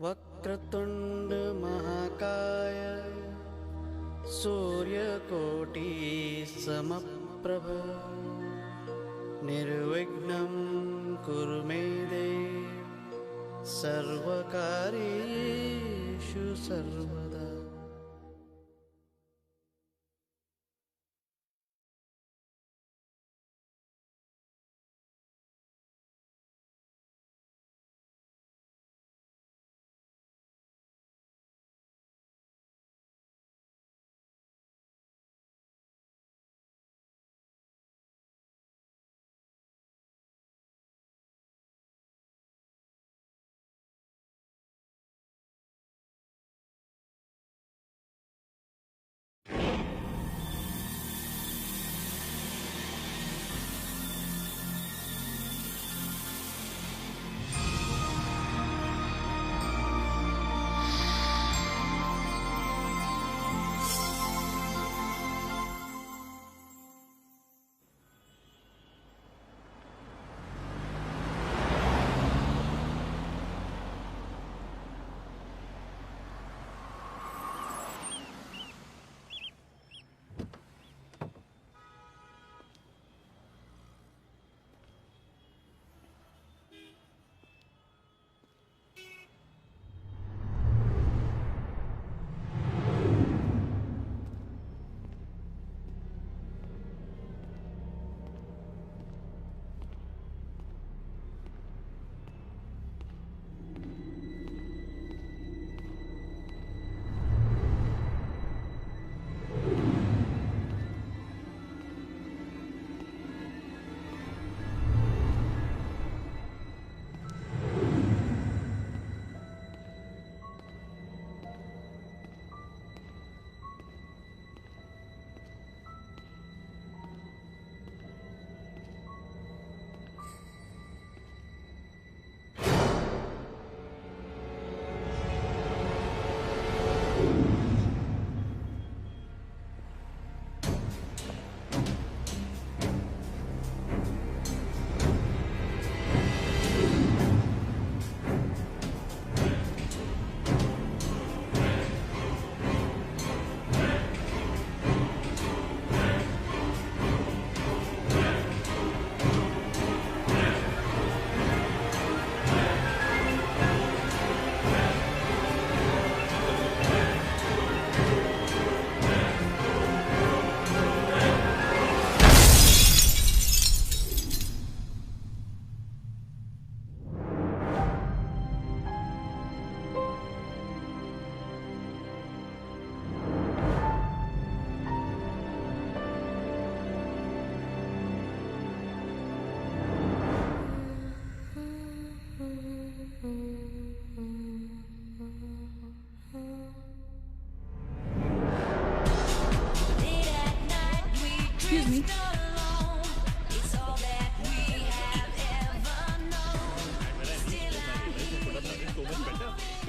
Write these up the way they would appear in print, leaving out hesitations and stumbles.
वक्रतुंड महाकाय सूर्यकोटि समप्रभ निर्विघ्नं कुरु मे देव सर्वकार्येषु सर्वदा।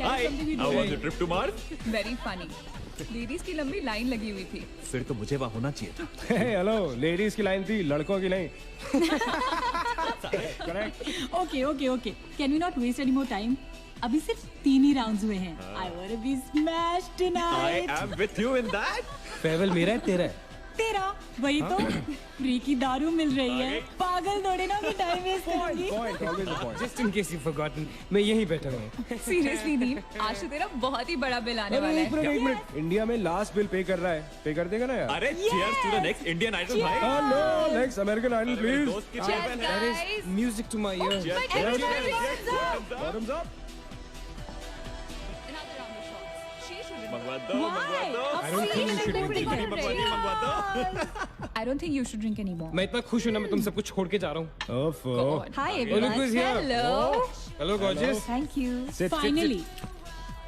Hi, how was your trip to Mars? Very funny. Ladies की लंबी लाइन लगी हुई थी। फिर तो मुझे वहाँ होना चाहिए था। हेलो, लेडीज की लाइन थी, लड़कों की नहीं। Okay, okay, okay. Can we not waste any more time? अभी सिर्फ 3 ही राउंड्स हुए हैं। I wanna be smashed tonight. I am with you in that. Farewell मेरा है तेरा है? तेरा वही तो फ्री की दारू मिल रही है। पागल थोड़े ना मैं टाइम वेस्ट करूंगी। Just in case you've forgotten, मैं यहीं बैठा हूँ। सीरियसली नील, आज तो तेरा बहुत ही बड़ा बिल आने वाला है। एक मिनट, इंडिया में लास्ट बिल पे कर रहा है, पे कर देगा ना यार? अरे cheers to the next Indian Idol भाई। No, next American Idol please. Cheers, guys. Music to my ears. Bottoms up. मंगवा दो। Why? I don't think you should drink I don't think you should drink anymore. मैं इतना खुश हूँ ना, मैं तुम सबको छोड़ के जा रहा हूँ। God. Hi Look everyone. who's here. Hello. Hello gorgeous. Thank you. Sit. Finally,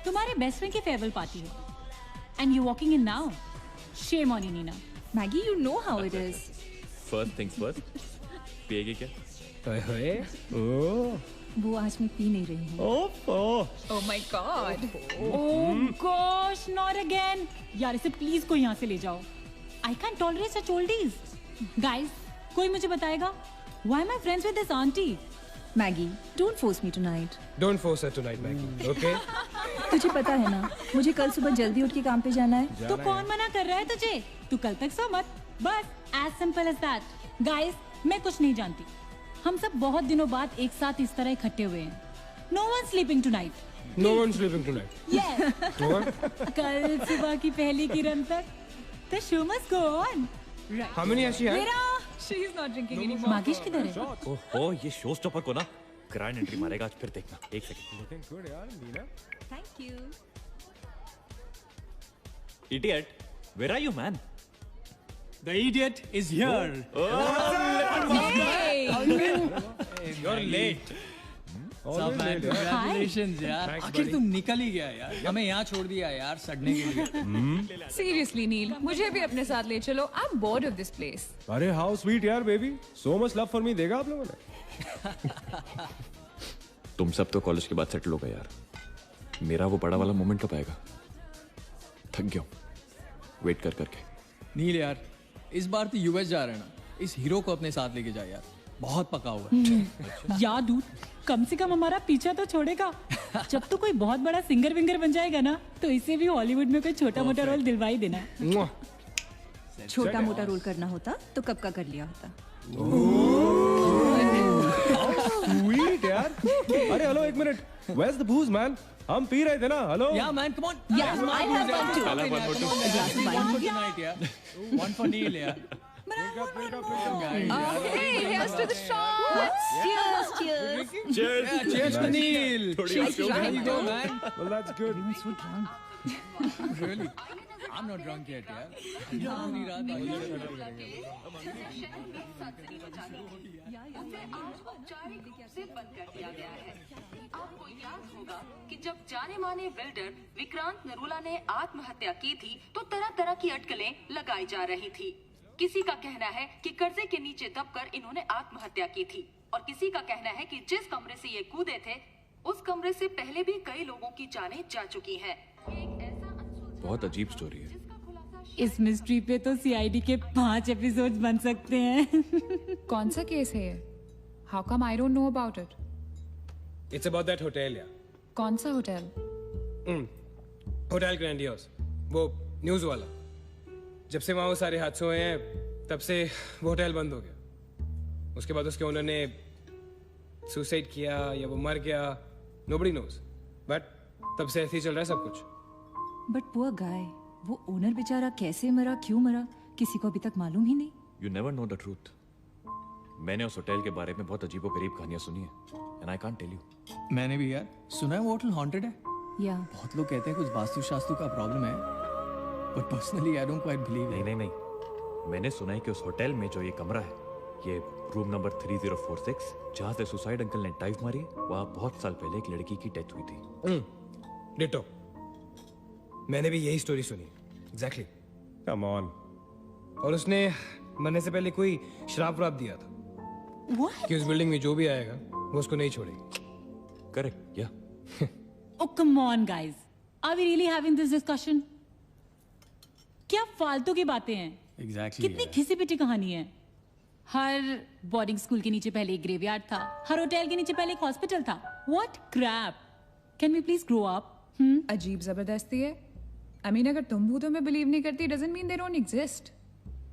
तुम्हारे बेस्ट फ्रेंड की फेयरवेल पार्टी है, and you're walking in now. Shame on you, Nina. Maggie, you know how it is. First things first. पिएगी क्या? ओए ओह वो आज मैं P नहीं रही हूँ। Oh my God. Oh gosh, not again. यार इसे प्लीज कोई यहाँ से ले जाओ। I can't tolerate such oldies. Guys, कोई मुझे बताएगा? Why am I friends with this auntie? Maggie, don't force me tonight. Don't force her tonight, Maggie. Okay? तुझे पता है ना, मुझे कल सुबह जल्दी उठ के काम पे जाना है। तो कौन मना कर रहा है तुझे? तू कल तक सो मत, बस as simple as that. Guys, मैं कुछ नहीं जानती, हम सब बहुत दिनों बाद एक साथ इस तरह इकट्ठे हुए हैं। No one sleeping tonight. No one's sleeping tonight. Yes. No one? कल सुबह की पहली किरण तक the show must go on. How many has she had? मेरा she is not drinking anymore. मागिश किधर है? ओहो, ये शो स्टॉपर को ना ग्रैंड एंट्री मारेगा आज, फिर देखना। एक सेकंड। Looking good, यार, Neena. Thank you. Idiot, where are you, man? The idiot is here. You're late. Always late, यार। Congratulations यार। Thanks, आखिर buddy. तुम निकल ही गया यार। हमें यहाँ छोड़ दिया यार सड़ने के लिए। Seriously, Neil, मुझे भी अपने साथ ले चलो. I'm bored of this place. अरे how sweet यार baby, so much love for me देगा आप लोगों ने? तुम सब तो कॉलेज के बाद सेटल हो गए यार, मेरा वो बड़ा वाला मोमेंट कब आएगा? थक गया हूं वेट कर करके। नील यार, इस बार तो यूएस जा रहे हैं ना, इस हीरो को अपने साथ लेके जा यार, बहुत पका हुआ है। यार दूर, कम से कम हमारा पीछा तो छोड़ेगा। जब तो कोई बहुत बड़ा सिंगर विंगर बन जाएगा ना, तो इसे भी हॉलीवुड में कोई छोटा मोटा रोल दिलवा ही देना। Mwah. छोटा मोटा रोल करना होता तो कब का कर लिया होता। Sweet यार। अरे हेलो, एक minute. Where's the booze, man? हम पी रहे थे ना, hello. Yeah man, come on. Yeah, I have one too. One for tonight यार. One for Neil यार. Hey, here's to the shots. Cheers, cheers. Cheers. Yeah, cheers to Neil. She's There drunk. you go man. Well, that's good. Really? I'm not drunk yet यार. पूरी रात औपचारिक रूप से बंद कर दिया गया है। आपको याद होगा कि जब जाने माने बिल्डर विक्रांत नरूला ने आत्महत्या की थी, तो तरह तरह की अटकलें लगाई जा रही थी। किसी का कहना है कि कर्जे के नीचे दबकर इन्होंने आत्महत्या की थी, और किसी का कहना है कि जिस कमरे से ये कूदे थे, उस कमरे से पहले भी कई लोगों की जानें जा चुकी हैं। एक ऐसा अनसुलझा बहुत अजीब स्टोरी है। जिसका खुलासा इस मिस्ट्री पे तो सीआईडी के 5 एपिसोड्स बन सकते हैं। कौन सा केस है ये? How come I don't know about it? It's about that hotel यार। कौन सा होटल? होटल ग्रैंडियोस, वो न्यूज़ वाला। जब से वहाँ वो सारे हादसे हुए हैं, तब से वो होटल बंद हो गया। उसके बाद उसके ओनर ने सुसाइड किया या वो मर गया, nobody knows. But तब से ऐसे ही चल रहा है सब कुछ। बट पुअर गाय, वो ओनर बेचारा कैसे मरा, क्यों मरा, किसी को अभी तक मालूम ही नहीं। You never know the truth. मैंने उस होटल के बारे में बहुत अजीबोगरीब कहानियां सुनी है, and I can't tell you. मैंने भी यार सुना है वो होटल हॉन्टेड है। या बहुत लोग कहते हैं कुछ वास्तु शास्त्र का प्रॉब्लम है, but personally I don't quite believe नहीं नहीं नहीं, मैंने सुना है कि उस होटल में जो ये कमरा है, ये रूम नंबर 3046, जहाँ से सुसाइड अंकल ने डाइव मारी, वहाँ बहुत साल पहले एक लड़की की डेथ हुई थी। डिटो, मैंने भी यही स्टोरी सुनी। एग्जैक्टली। Come on. और उसने मरने से पहले कोई श्राप व्राप दिया था कि उस बिल्डिंग में जो भी आएगा वो उसको नहीं छोड़ेगी। करेक्ट या? Oh come on guys, are we really having this discussion? क्या फालतू की बातें हैं। एग्जैक्टली कितनी घिसी पिटी कहानी है। हर बोर्डिंग स्कूल के नीचे पहले एक ग्रेवयार्ड था, हर होटल के नीचे पहले एक हॉस्पिटल था। What crap! Can we please grow up? अजीब जबरदस्ती है। I mean, अगर तुम भूतों में बिलीव नहीं करती, doesn't mean they don't exist.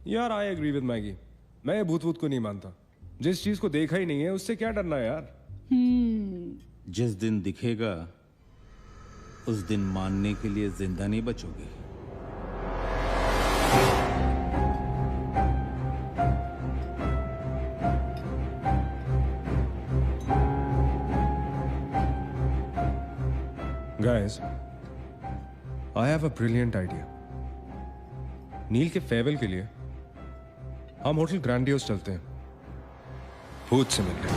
यार आई एग्री विद मैगी। मैं ये भूत को नहीं मानता। जिस चीज को देखा ही नहीं है उससे क्या डरना है यार। जिस दिन दिखेगा उस दिन मानने के लिए जिंदा नहीं बचोगे। Guys, I have a brilliant idea. नील के फेयरवेल के लिए हम होटल ग्रैंडियोस चलते हैं, भूत से मिलने।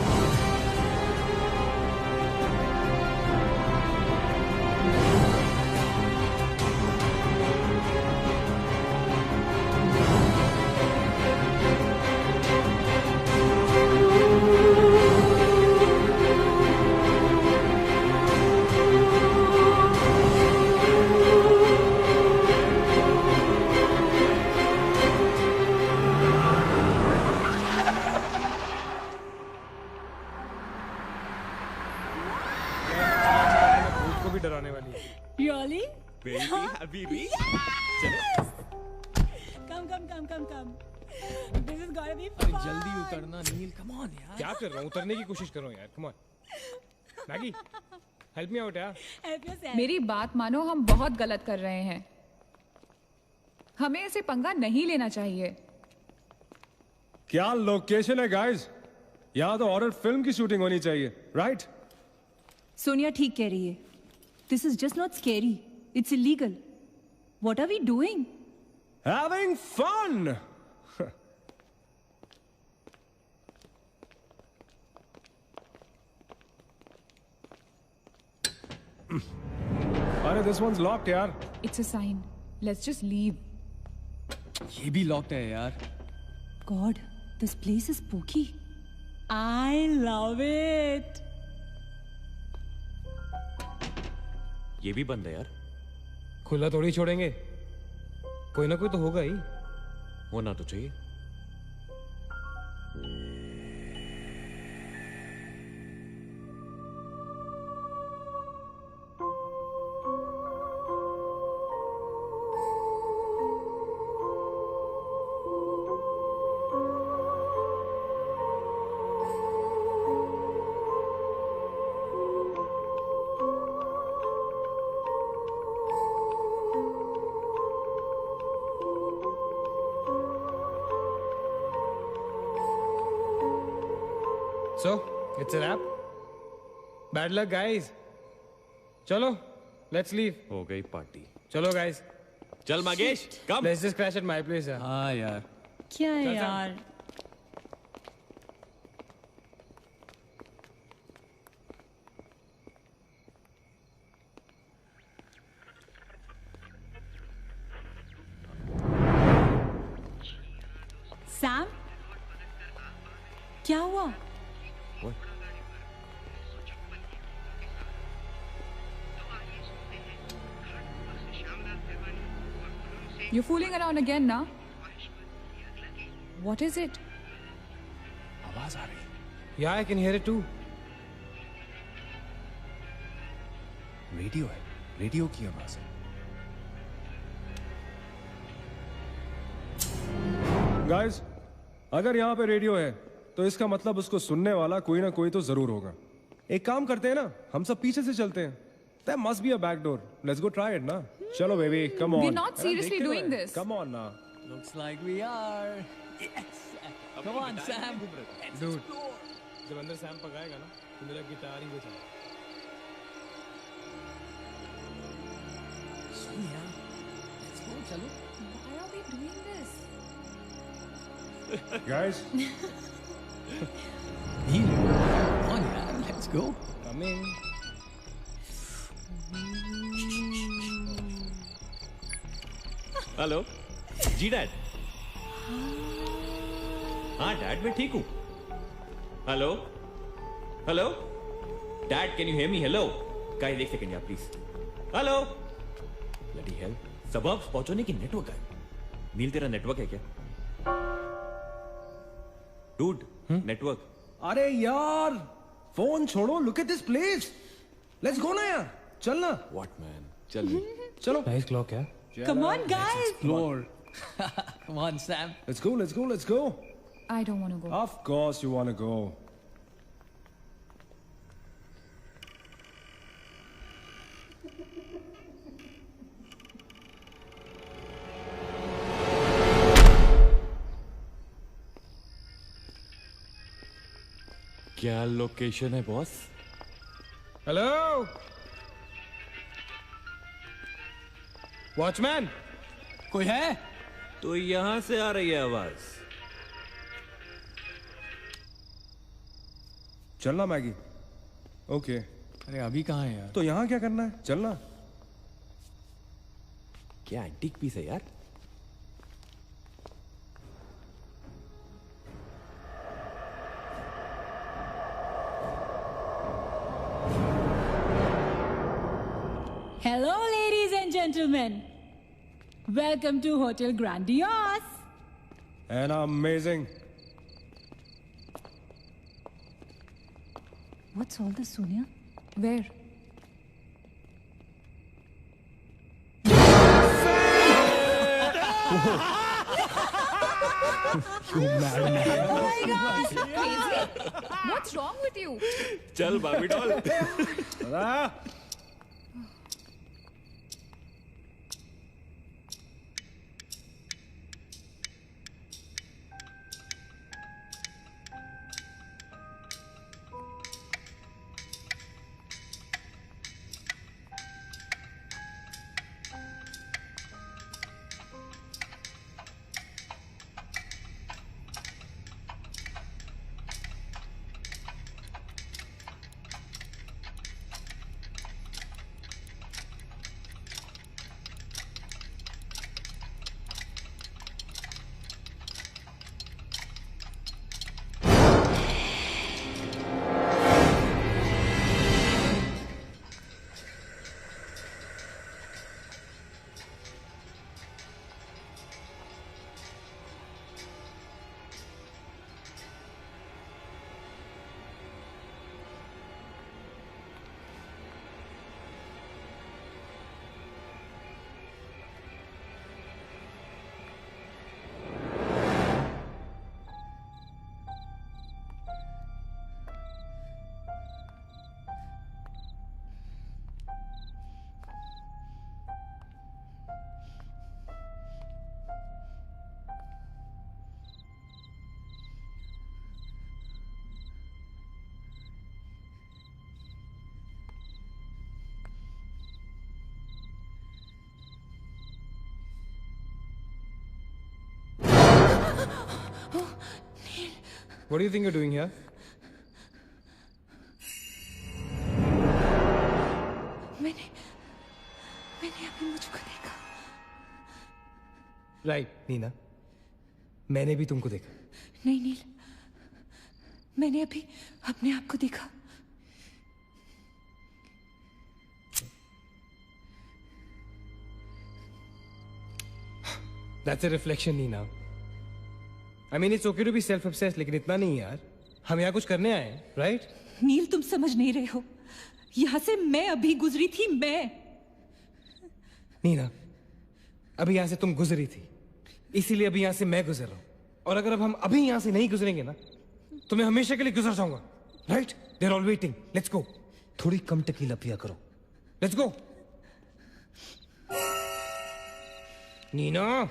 बीबी Come. This is gonna be अरे fun. जल्दी उतरना नील, कम ऑन यार। क्या कर रहा हूँ? उतरने की कोशिश कर रहा हूँ यार। Come on Maggi, help me out यार। Help yourself. मेरी बात मानो, हम बहुत गलत कर रहे हैं। हमें ऐसे पंगा नहीं लेना चाहिए। क्या लोकेशन है गाइस? यहाँ तो हॉरर फिल्म की शूटिंग होनी चाहिए, राइट? सोनिया ठीक कह रही है। This is just not scary, it's illegal. What are we doing? Having fun. अरे this one's locked यार। It's a sign. Let's just leave. ये भी लॉक्ड है यार। God, this place is spooky. I love it. ये भी बंद है यार। खुला थोड़ी छोड़ेंगे, कोई ना कोई तो होगा ही। होना तो चाहिए। So, it's a wrap. Bad luck, guys. चलो, let's leave. हो गई पार्टी। चलो, guys. चल मागेश, कम। Let's just crash at my place, यार। हाँ यार। क्या है चल, चल। यार? सैम, क्या हुआ? You're fooling around again now? What is it? आवाज आ रही है। Yeah, I can hear it too. Radio है, रेडियो की आवाज है। गाइस, अगर यहाँ पे रेडियो है तो इसका मतलब उसको सुनने वाला कोई ना कोई तो जरूर होगा। एक काम करते हैं ना, हम सब पीछे से चलते हैं। There must be a back door. Let's go try it ना। चलो baby, come on। We're not seriously doing this. Come on ना। Looks like we are. Yes. Come on, Sam. Dude, जब अंदर सैम पकाएगा ना, तो मेरा गिटार ही बजाएगा। सोनिया, let's go, चलो। Why are we doing this? Guys, Neel, come on यार, let's go. Come in. Hello जी डैड। हाँ डैड, मैं ठीक हूँ। Hello hello dad, can you hear me? Hello guys, एक सेकंड यार प्लीज। हेलो ब्लडी हेल, सबब्स पहुंचने की नेटवर्क है। नील, तेरा नेटवर्क है क्या? Dude, network. अरे यार, फोन छोड़ो, look at this place. Let's go ना यार, चलना। व्हाट मैन, चल। चलो। Nice clock, yeah. Come on, guys. Explore. Come on, Sam. Let's go, let's go, let's go. I don't want to go. Of course you want to go. क्या location है boss? Hello. Watchman. कोई है? तो यहां से आ रही है आवाज। चलना मैगी। ओके। अरे अभी कहाँ है यार? तो यहाँ क्या करना है? चलना। क्या एंटीक पीस है यार? Hello, ladies and gentlemen. Welcome to Hotel Grandiose. And amazing. What's all this, Sonia? Where? What's wrong with you? चल Barbie doll. What do you think you're doing here? मैंने अभी मुझको देखा. Right, नीना. मैंने भी तुमको देखा. नहीं नील, मैंने अभी अपने आप को देखा. That's a reflection, Neena. I mean, it's okay to be self-obsessed, लेकिन इतना नहीं यार. हम यहाँ कुछ करने आए हैं, right? नील तुम समझ नहीं रहे हो. यहाँ से मैं अभी गुजरी थी. मैं नीना, अभी यहाँ से तुम गुजरी थी, इसीलिए अभी यहाँ से मैं गुजर रहा हूँ. और अगर अब हम अभी यहाँ से नहीं गुजरेंगे ना, तो मैं हमेशा के लिए गुजर जाऊंगा. Right? They're all waiting. Let's go. थोड़ी कम टकीला पिया करो. Let's go. Neena.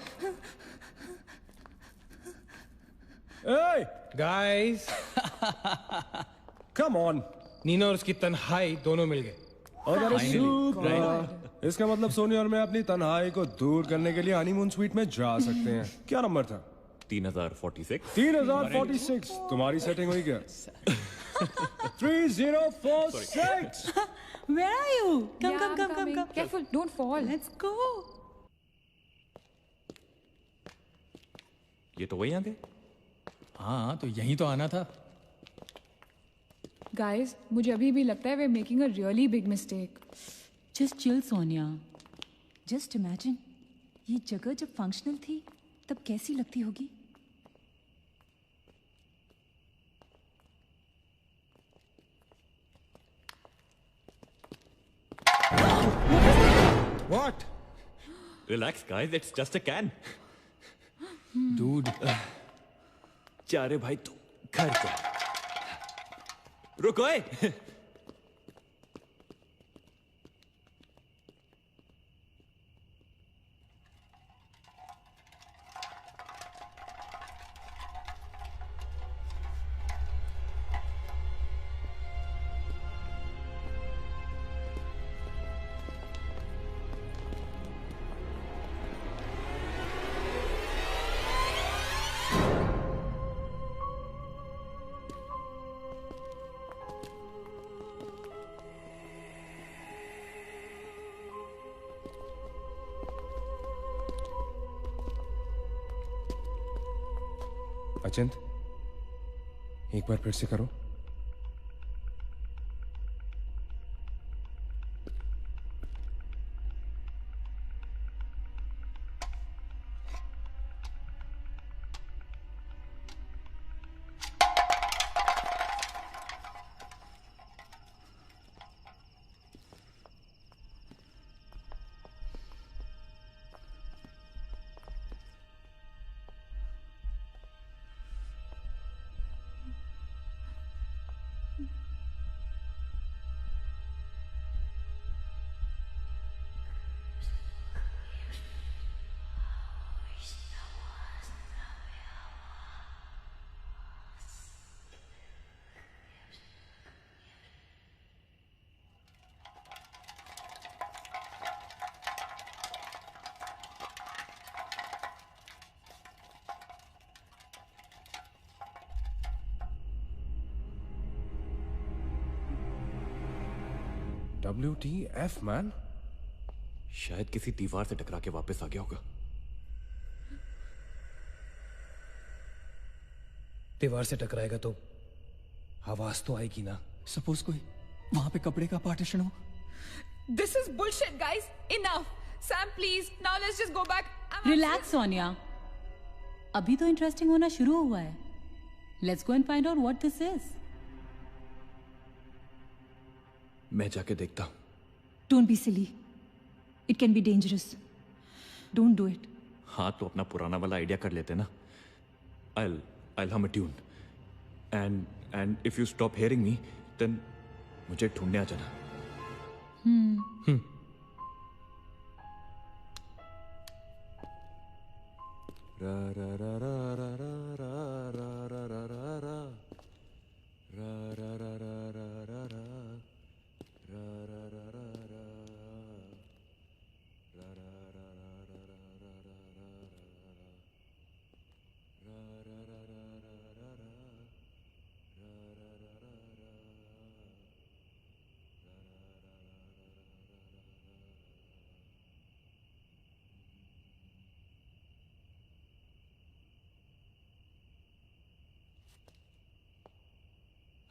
Hey, Guys. come on. Neena और उसकी तन्हाई दोनों मिल गए. Oh, that is super. इसका मतलब सोनी और मैं अपनी तन्हाई को दूर करने के लिए हनीमून स्वीट में जा सकते हैं. क्या नंबर था? 3046. 3046. तुम्हारी सेटिंग हुई क्या? 3046. Where are you? Come, Yeah, come, I'm come, come, coming. come. Careful, don't fall. Let's go. ये तो वही आते. हाँ तो यहीं तो आना था. Guys, मुझे अभी भी लगता है we're making a really big mistake. Just chill, Sonia. Just imagine, ये जगह जब फंक्शनल थी तब कैसी लगती होगी. What? Relax, guys. It's just a can. Dude. जा रे भाई तू घर जा. रुको ए. अचिंत, एक बार फिर से करो. WTF man? शायद किसी दीवार से टकरा के वापस आ गया होगा। दीवार से टकराएगा तो आवाज तो आएगी ना। सपोज कोई वहां पे कपड़े का पार्टीशन हो। This is bullshit, guys. Enough. Sam, please. Now let's just go back. Relax Sonia, अभी तो इंटरेस्टिंग होना शुरू हुआ है। Let's go and find out what this is. मैं जाके देखता हूँ। Don't be silly. It can be dangerous. Don't do it. हाँ तो अपना पुराना वाला आइडिया कर लेते ना। I'll hum a tune. And if you stop hearing me, then मुझे ढूंढने आ जाना। रा रा रा रा रा रा रा रा रा रा रा रा रा रा रा रा रा रा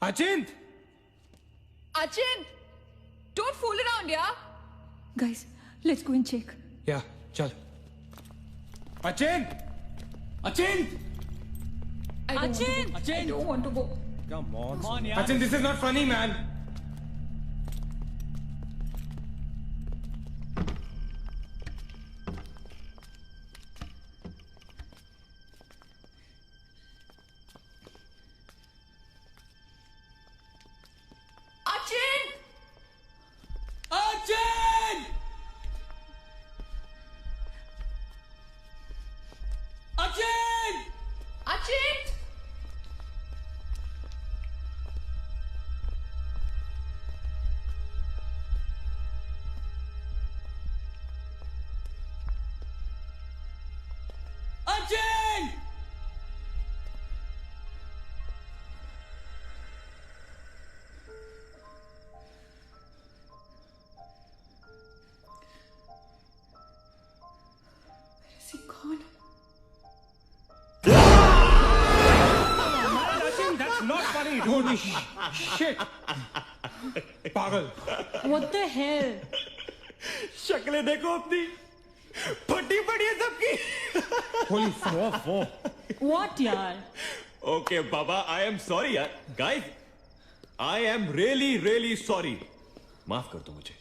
अचिंत! Achin! Don't fool around, yeah? Guys, let's go and check. या चल। अचिंत! अचिंत! Achin! I don't want to go. Come on. Come on, यार। अचिंत, this is not funny, man. Achin! अचिंत! अचिंत! Achin! अचिंत! Is he gone? That's not funny, dude. Shit. पागल। What the hell? शक्लें देखो अपनी, फटी पड़ी है सबकी। Holy fuck. What यार? Okay, Baba, I am sorry यार। Guys, I am really sorry. माफ कर दो मुझे।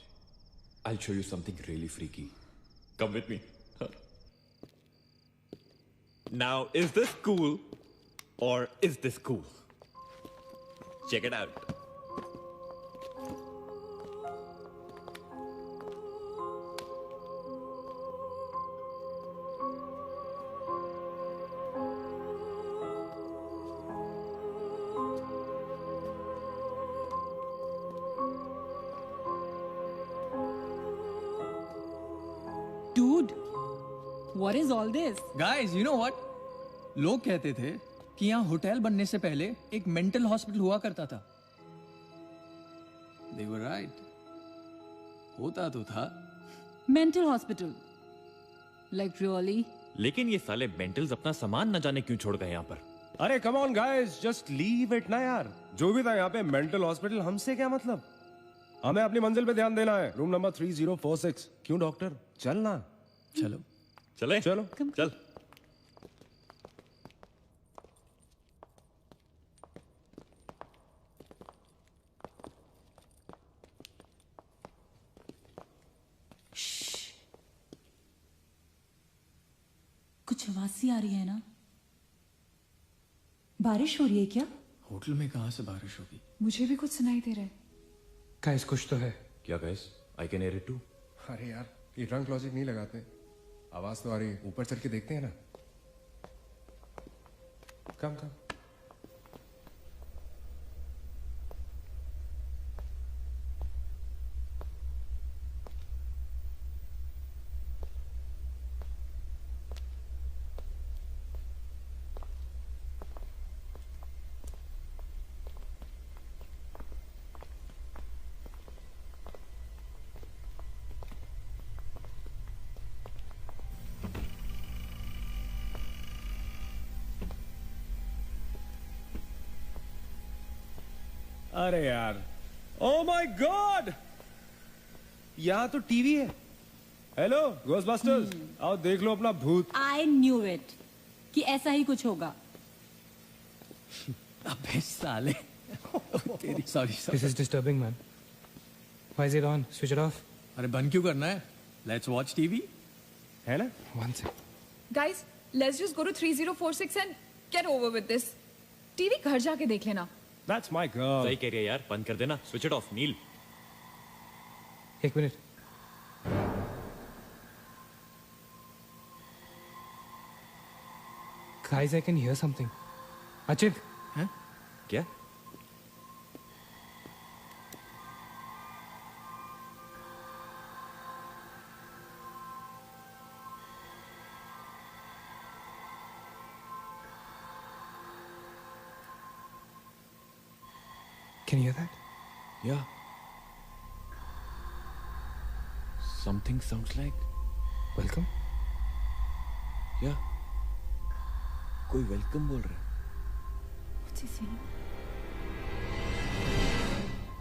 I'll show you something really freaky. Come with me. Now, is this cool or is this cool? Check it out. Dude, what is all this? Guys, you know what? लोग कहते थे कि यहाँ hotel बनने से पहले एक मेंटल हॉस्पिटल हुआ करता था। They were right. होता तो था। Mental hospital. Like really? लेकिन ये साले मेंटल्स अपना सामान न जाने क्यों छोड़ गए यहाँ पर। अरे come on guys, just leave it ना यार। जो भी था यहाँ पे मेंटल हॉस्पिटल, हमसे क्या मतलब? हमें अपनी मंजिल पे ध्यान देना है। Room number 3046। क्यों डॉक्टर, चलना। चलो चले चलो चल। कुछ आवाज सी आ रही है ना? बारिश हो रही है क्या? होटल में कहाँ से बारिश होगी? मुझे भी कुछ सुनाई दे रहा है। गाइस कुछ तो है। क्या guys? I can hear it too. अरे यार, ये ड्रंक लॉजिक नहीं लगाते। आवाज तो आ रही है, ऊपर चढ़ के देखते हैं ना। कम कम। अरे यार, ओ माय गॉड, यहाँ तो टीवी है। हेलो घोस्टबस्टर्स, आओ देख लो अपना भूत। आई न्यू इट कि ऐसा ही कुछ होगा। अबे साले तेरी sorry This is disturbing, man. Why is it on? Switch it off. अरे बंद क्यों करना है? लेट्स वॉच टीवी, है ना? One sec. Guys, let's just go to 3046 and get over with this. TV घर जाके देख लेना। That's my girl. सही कह रही है यार, बंद कर देना, स्विच इट ऑफ। नील, एक minute. Guys, I can hear something. Achit, हैं? क्या? can you hear that? Yeah. Something sounds like. Welcome. Yeah. कोई वेलकम बोल रहा है।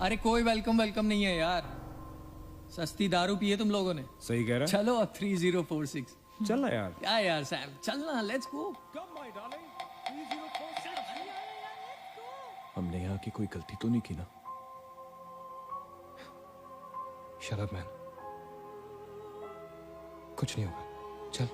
अरे कोई वेलकम नहीं है यार, सस्ती दारू पिए तुम लोगों ने। सही कह रहा है। चलो अब 3046। चल ना यार। क्या यार सैम, चलना, लेट्स गो। हमने यहाँ की कोई गलती तो नहीं की ना? Shut up, man. कुछ नहीं होगा, चल।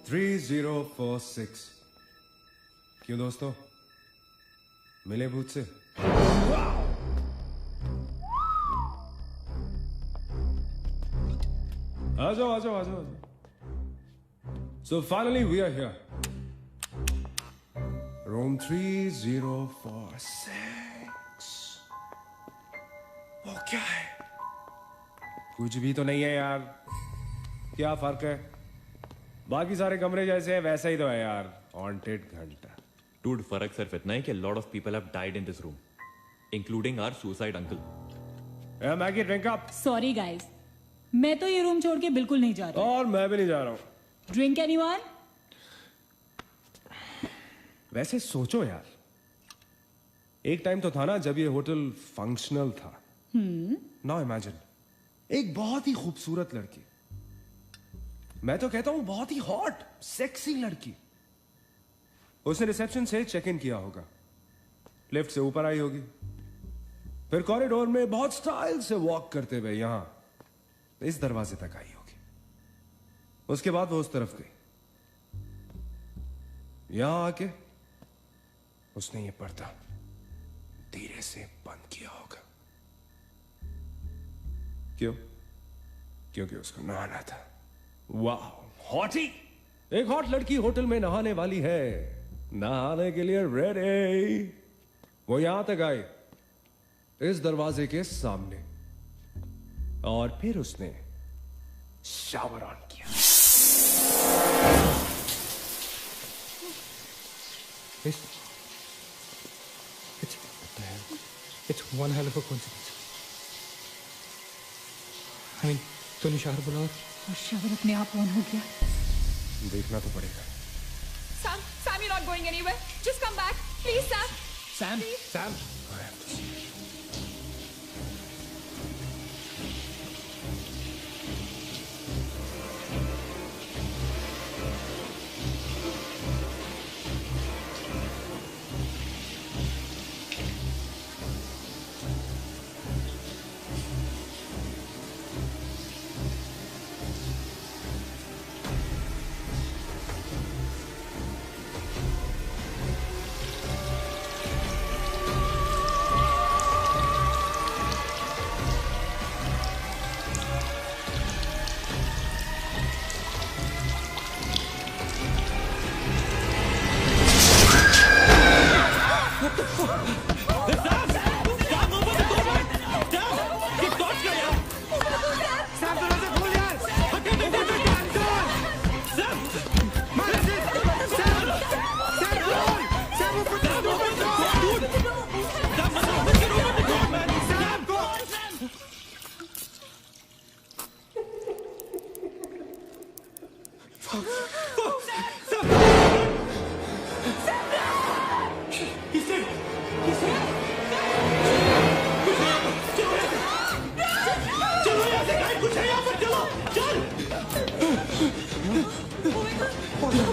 थ्री 3046। क्यों दोस्तों, मिले भूत से? आ जाओ आ जाओ आ जाओ। So finally we are here. Room 3046। वो क्या है? कुछ भी तो नहीं है यार। क्या फर्क है? बाकी सारे कमरे जैसे है वैसा ही तो है यार। हॉन्टेड घंटा। Dude, फर्क सिर्फ इतना है कि lot of people have died in this room, including our suicide uncle. Yeah, Maggie, drink up. Sorry guys, मैं तो ये रूम छोड़ के बिल्कुल नहीं जा रही। और मैं भी नहीं जा रहा हूँ। Drink anyone? वैसे सोचो यार, एक टाइम तो था ना जब ये होटल फंक्शनल था। नाउ इमेजिन, एक बहुत ही खूबसूरत लड़की, मैं तो कहता हूं बहुत ही हॉट सेक्सी लड़की, उसने रिसेप्शन से चेक इन किया होगा, लिफ्ट से ऊपर आई होगी, फिर कॉरिडोर में बहुत स्टाइल से वॉक करते हुए यहां इस दरवाजे तक आई होगी। उसके बाद वो उस तरफ गई, यहां आके उसने ये पर्दा धीरे से बंद किया होगा। क्यों? क्योंकि उसको नहाना था। वाह, हॉटी! एक हॉट लड़की होटल में नहाने वाली है, नहाने के लिए रेडी। वो यहां तक आई, इस दरवाजे के सामने, और फिर उसने शावर ऑन किया। It's one hell of a coincidence. I mean, तूने शावर बोला और शावर अपने आप ऑन हो गया। देखना तो पड़ेगा। Sam, you're not going anywhere. Just come back, please, Sam. Sam, Please. Sam. I have to see.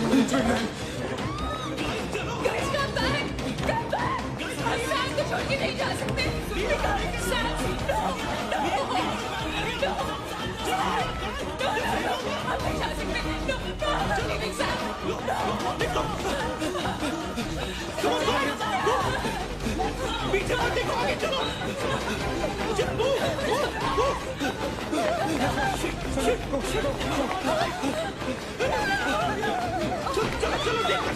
Guys, come back! Come back! हम सैम को छोड़ के नहीं जा सकते। सैम, no, no, no, हम नहीं जा सकते। No, no, I'm not leaving Sam. पीछे मत देखो, आगे चलो। चलो, चलो, देखो।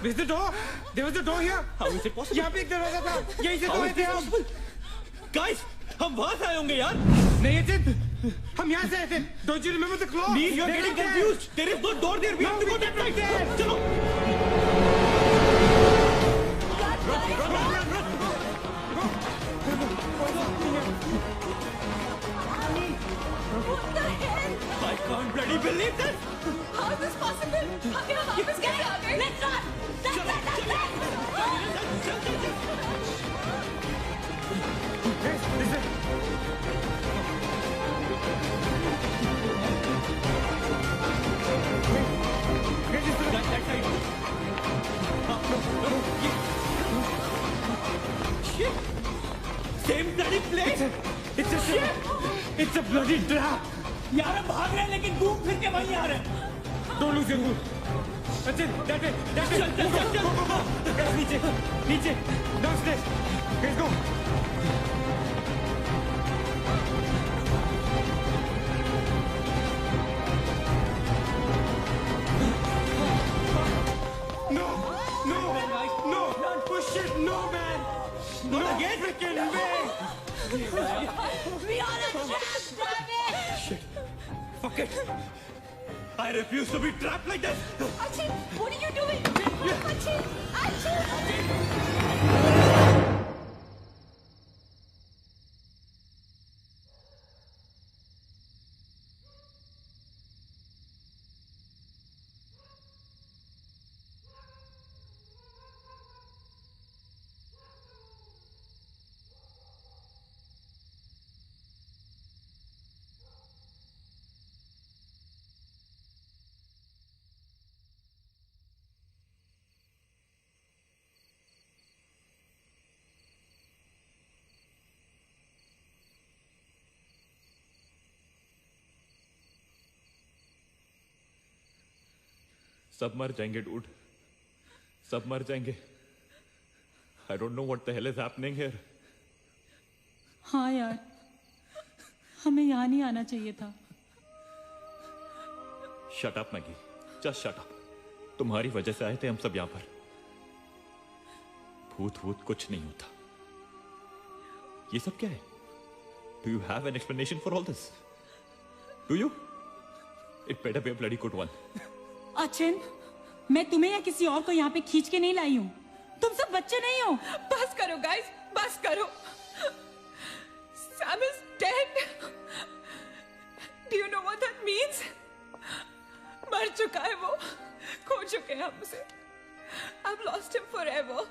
Is the door? There was a door here. How is it possible? यहाँ पे एक दरवाजा था। यहीं से तो आए थे हम। Guys, हम वहाँ से आए होंगे यार। नहीं अजित, हम यहाँ से आए थे। Don't you remember the claw? You're getting confused. There is no door there. We have to go that way. चलो। I can't bloody believe this. How is this possible? हम यहाँ वापस कैसे आ गए? Let's run! Same bloody place. It's a bloody trap. यार हम भाग रहे हैं लेकिन घूम फिर के वहीं आ रहे हैं। Don't lose your cool. Ajit, that way. चल। Guys, नीचे. Downstairs. Guys, go. No. Push it. No, man. Not again. Freaking way. We are a trap, damn it! Shit. Fuck it. I refuse to be trapped like this. Achin, what are you doing? Achin! सब मर जाएंगे dude, सब मर जाएंगे। I don't know what the hell is happening here. हाँ यार, हमें यहाँ नहीं आना चाहिए था। Shut up Maggi, just shut up. तुम्हारी वजह से आए थे हम सब यहाँ पर। भूत कुछ नहीं होता। ये सब क्या है? Do you have an explanation for all this? Do you? It better be a bloody good one. Achin, मैं तुम्हें या किसी और को यहाँ पे खींच के नहीं लाई हूँ। तुम सब बच्चे नहीं हो। बस करो गाइस, बस करो। Sam is dead. Do you know what that means? मर चुका है वो, खो चुके हैं हम उसे। I've lost him forever.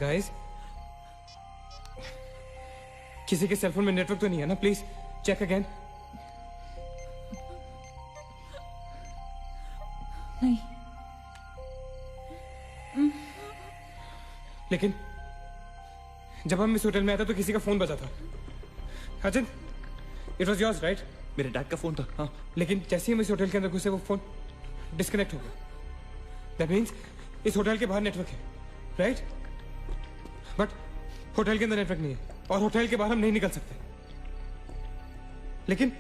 Guys, किसी के सेलफोन में नेटवर्क तो नहीं है ना? Please check again. नहीं। लेकिन जब हम इस होटल में आए थे तो किसी का फोन बजा था। Ajit, it was yours right? मेरे डैड का फोन था। हाँ, लेकिन जैसे ही हम इस होटल के अंदर घुसे वो फोन डिस्कनेक्ट हो गया। दैट मीन्स इस होटल के बाहर नेटवर्क है, राइट? बट होटल के अंदर नेटवर्क नहीं है। और होटल के बाहर हम नहीं निकल सकते। लेकिन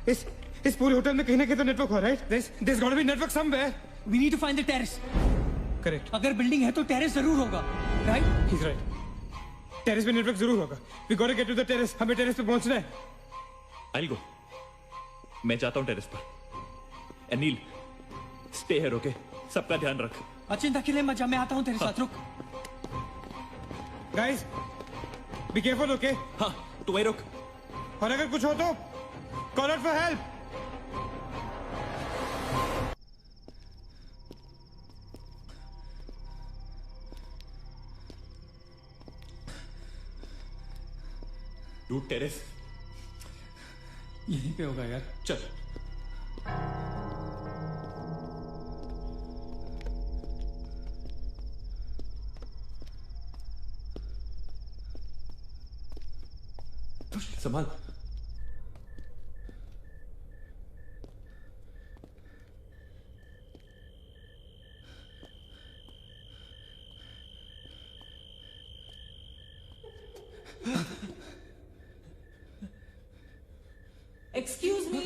इस पूरे होटल में कहीं ना कहीं तो नेटवर्क हो, right? There's got to be network somewhere. We need to find the terrace. Correct. अगर बिल्डिंग है तो टेरेस जरूर होगा, राइट? He's right. टेरेस पे नेटवर्क जरूर होगा। We got to get to the terrace. हमें टेरेस पे पहुंचना है। I'll go. मैं जाता हूँ टेरेस पर। Anil, stay here, okay? सबका ध्यान रख। अचिंता के लिए मजा, मैं आता हूँ तेरे साथ, रुक। Guys, be careful, okay? हाँ, तू वहीं रुक। और अगर कुछ हो तो call out for help. Dude, terrace यहीं पे होगा यार। चल। संभाल। एक्सक्यूज मी,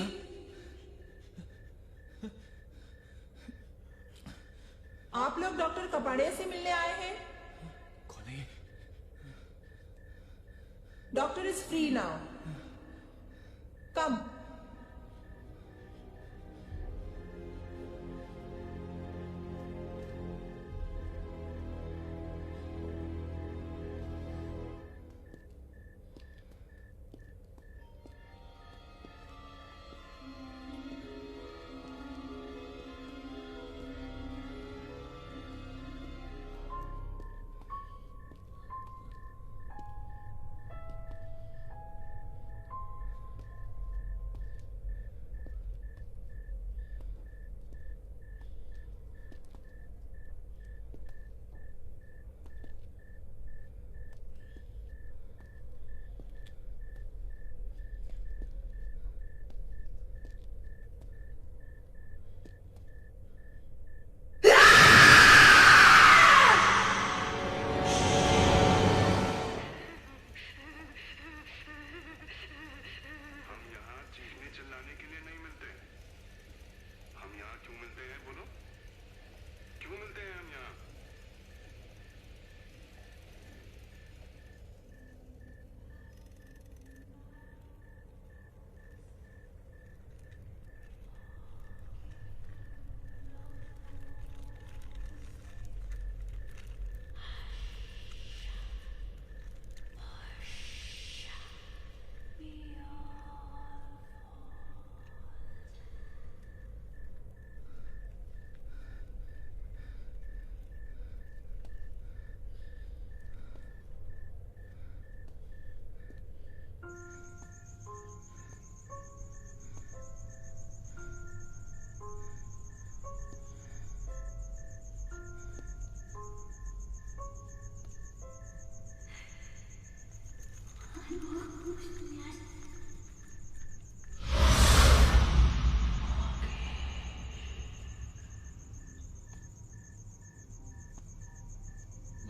आप लोग डॉक्टर कपाड़िया से मिलने आए हैं? कौन है ये? डॉक्टर इज फ्री नाउ, कम।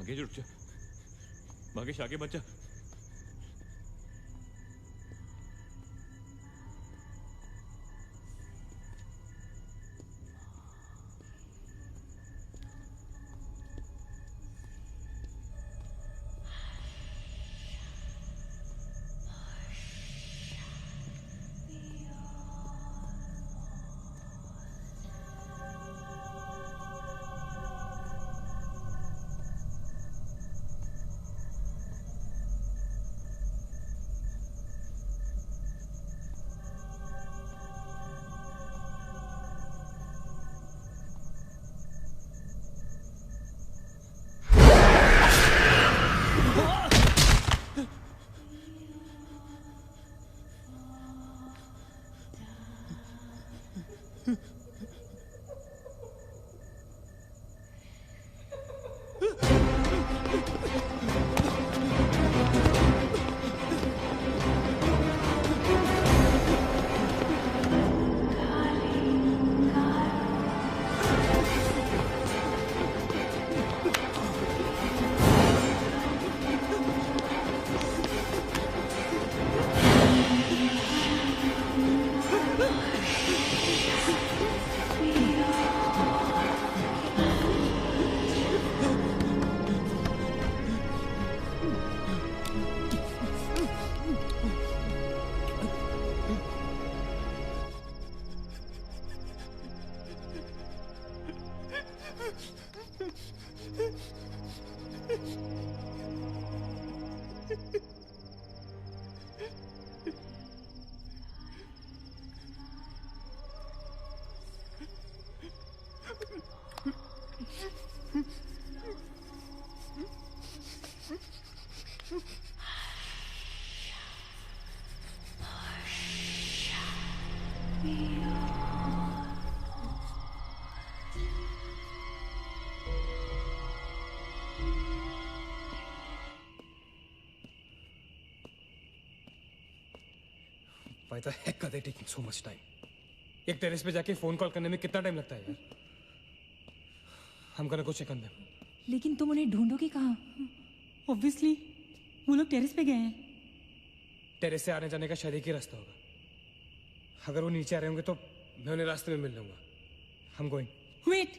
मगेश उठ जा। मगेश आगे बच जा। Why the heck are they taking so much time? एक टेरेस पे जाके फोन कॉल करने में कितना टाइम लगता है यार? I'm gonna go check on them. लेकिन तुम उन्हें ढूंढोगे कहाँ? Obviously, वो लोग टेरेस पे गए हैं। टेरेस से आने जाने का शायद एक ही रास्ता होगा। अगर वो नीचे आ रहे होंगे तो मैं उन्हें रास्ते में मिल लूंगा। I'm going. Wait,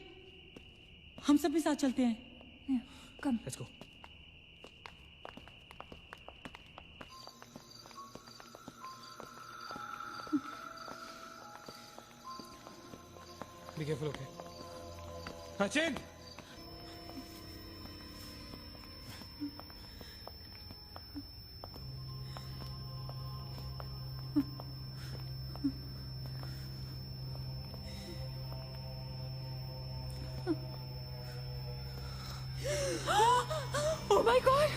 हम सब भी साथ चलते हैं। Come. Let's go. Be careful, okay? Achin! Oh my God!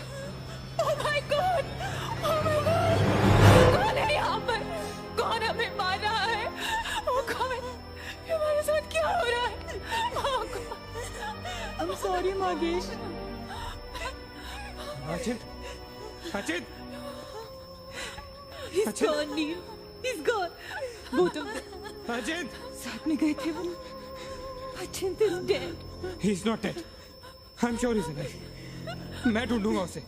Oh my God! Oh my God! कौन है यहाँ पर? कौन हमें मार रहा है? वो कौन? ये हमारे साथ क्या हो रहा है? Oh God! I'm sorry, Magesh. Achin! Achin! He's gone, Neil. He's gone. Both of them. Achin! साथ में गए थे वो. Achin is dead. He's not dead. I'm sure he's alive. मैं ढूंढूंगा उसे.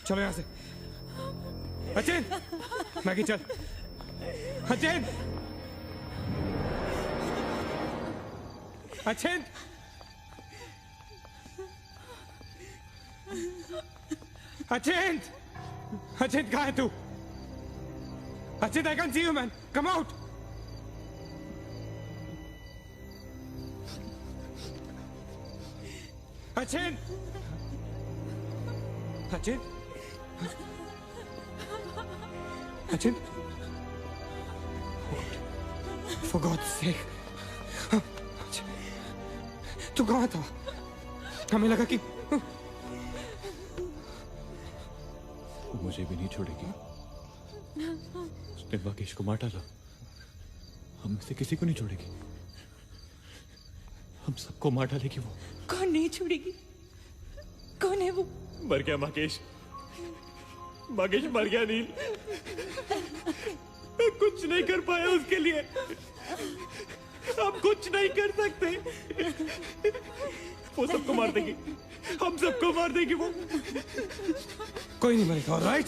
चलो यहाँ से. Achin! मैगी चल. Achin! Achin! Achin! Achin, कहाँ है तू? Achin, I can't see you, man. Come out. Achin! Achin? Achin? For God's sake. Achin. तू कहाँ था? हमें लगा कि मुझे भी नहीं छोड़ेगी। उसने माकेश को मार डाला। हम में से किसी को नहीं छोड़ेगी। हम सबको मार डालेगी वो। कौन नहीं छोड़ेगी? कौन है वो? मर गया माकेश। माकेश मर गया नील। मैं कुछ नहीं कर पाया उसके लिए। हम कुछ नहीं कर सकते। वो सबको मार देगी। हम सबको मार देगी वो। कोई नहीं मरेगा, ऑलराइट?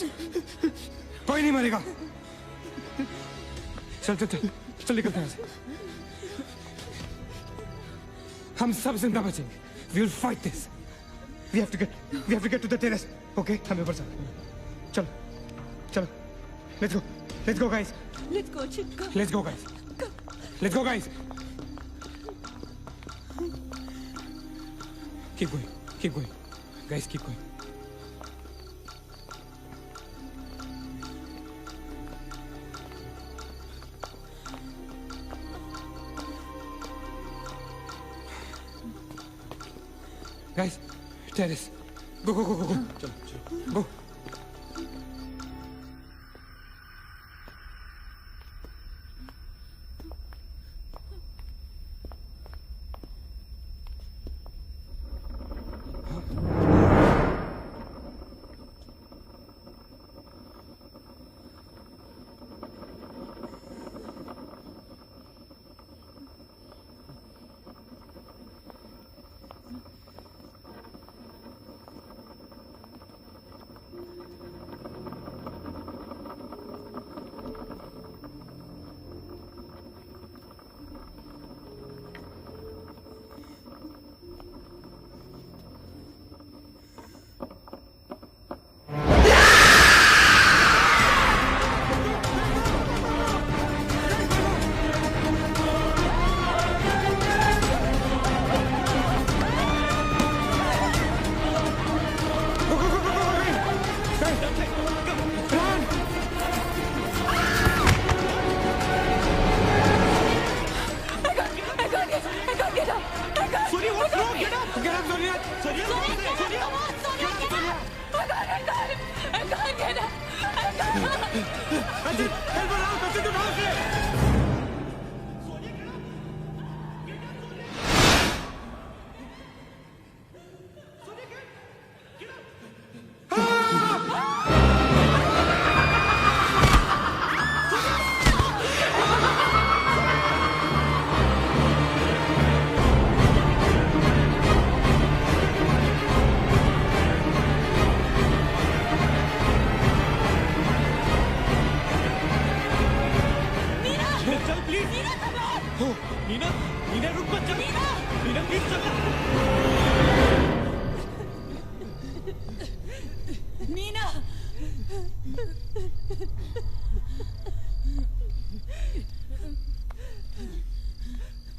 कोई नहीं मरेगा। चल चल चल चल निकलते हैं यहाँ से। हम सब जिंदा बचेंगे। We will fight this. We have to get to the terrace. Okay? हमें ऊपर चलो। चलो चलो। Let's go. Let's go, guys. Let's go, Achin. Come. Let's go, guys. Let's go, guys. Keep going. Keep going. Guys, keep going. Guys, terrace. Go, go, go, go, go. चलो चलो। Go.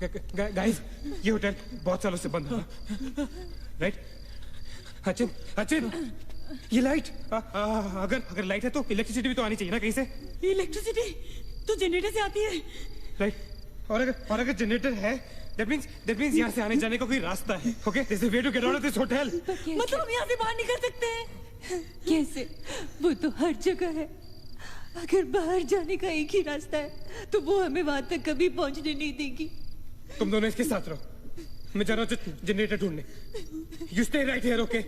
Guys, ये hotel बहुत सालों से बंद है, right? Achin, Achin, ये light, अगर लाइट है तो इलेक्ट्रिसिटी भी तो आनी चाहिए ना कहीं से। इलेक्ट्रिसिटी तो जनरेटर से आती है, राइट? और अगर जनरेटर है, that means यहाँ से आने जाने का कोई रास्ता है, okay? There's a way to get out of this hotel. मतलब हम यहाँ से बाहर निकल सकते हैं? कैसे? वो तो हर जगह है। अगर बाहर जाने का एक ही रास्ता है तो वो हमें वहां तक कभी पहुंचने नहीं देगी। तुम दोनों इसके साथ रहो, मैं जा रहा हूँ जनरेटर ढूंढने। You stay right here, okay?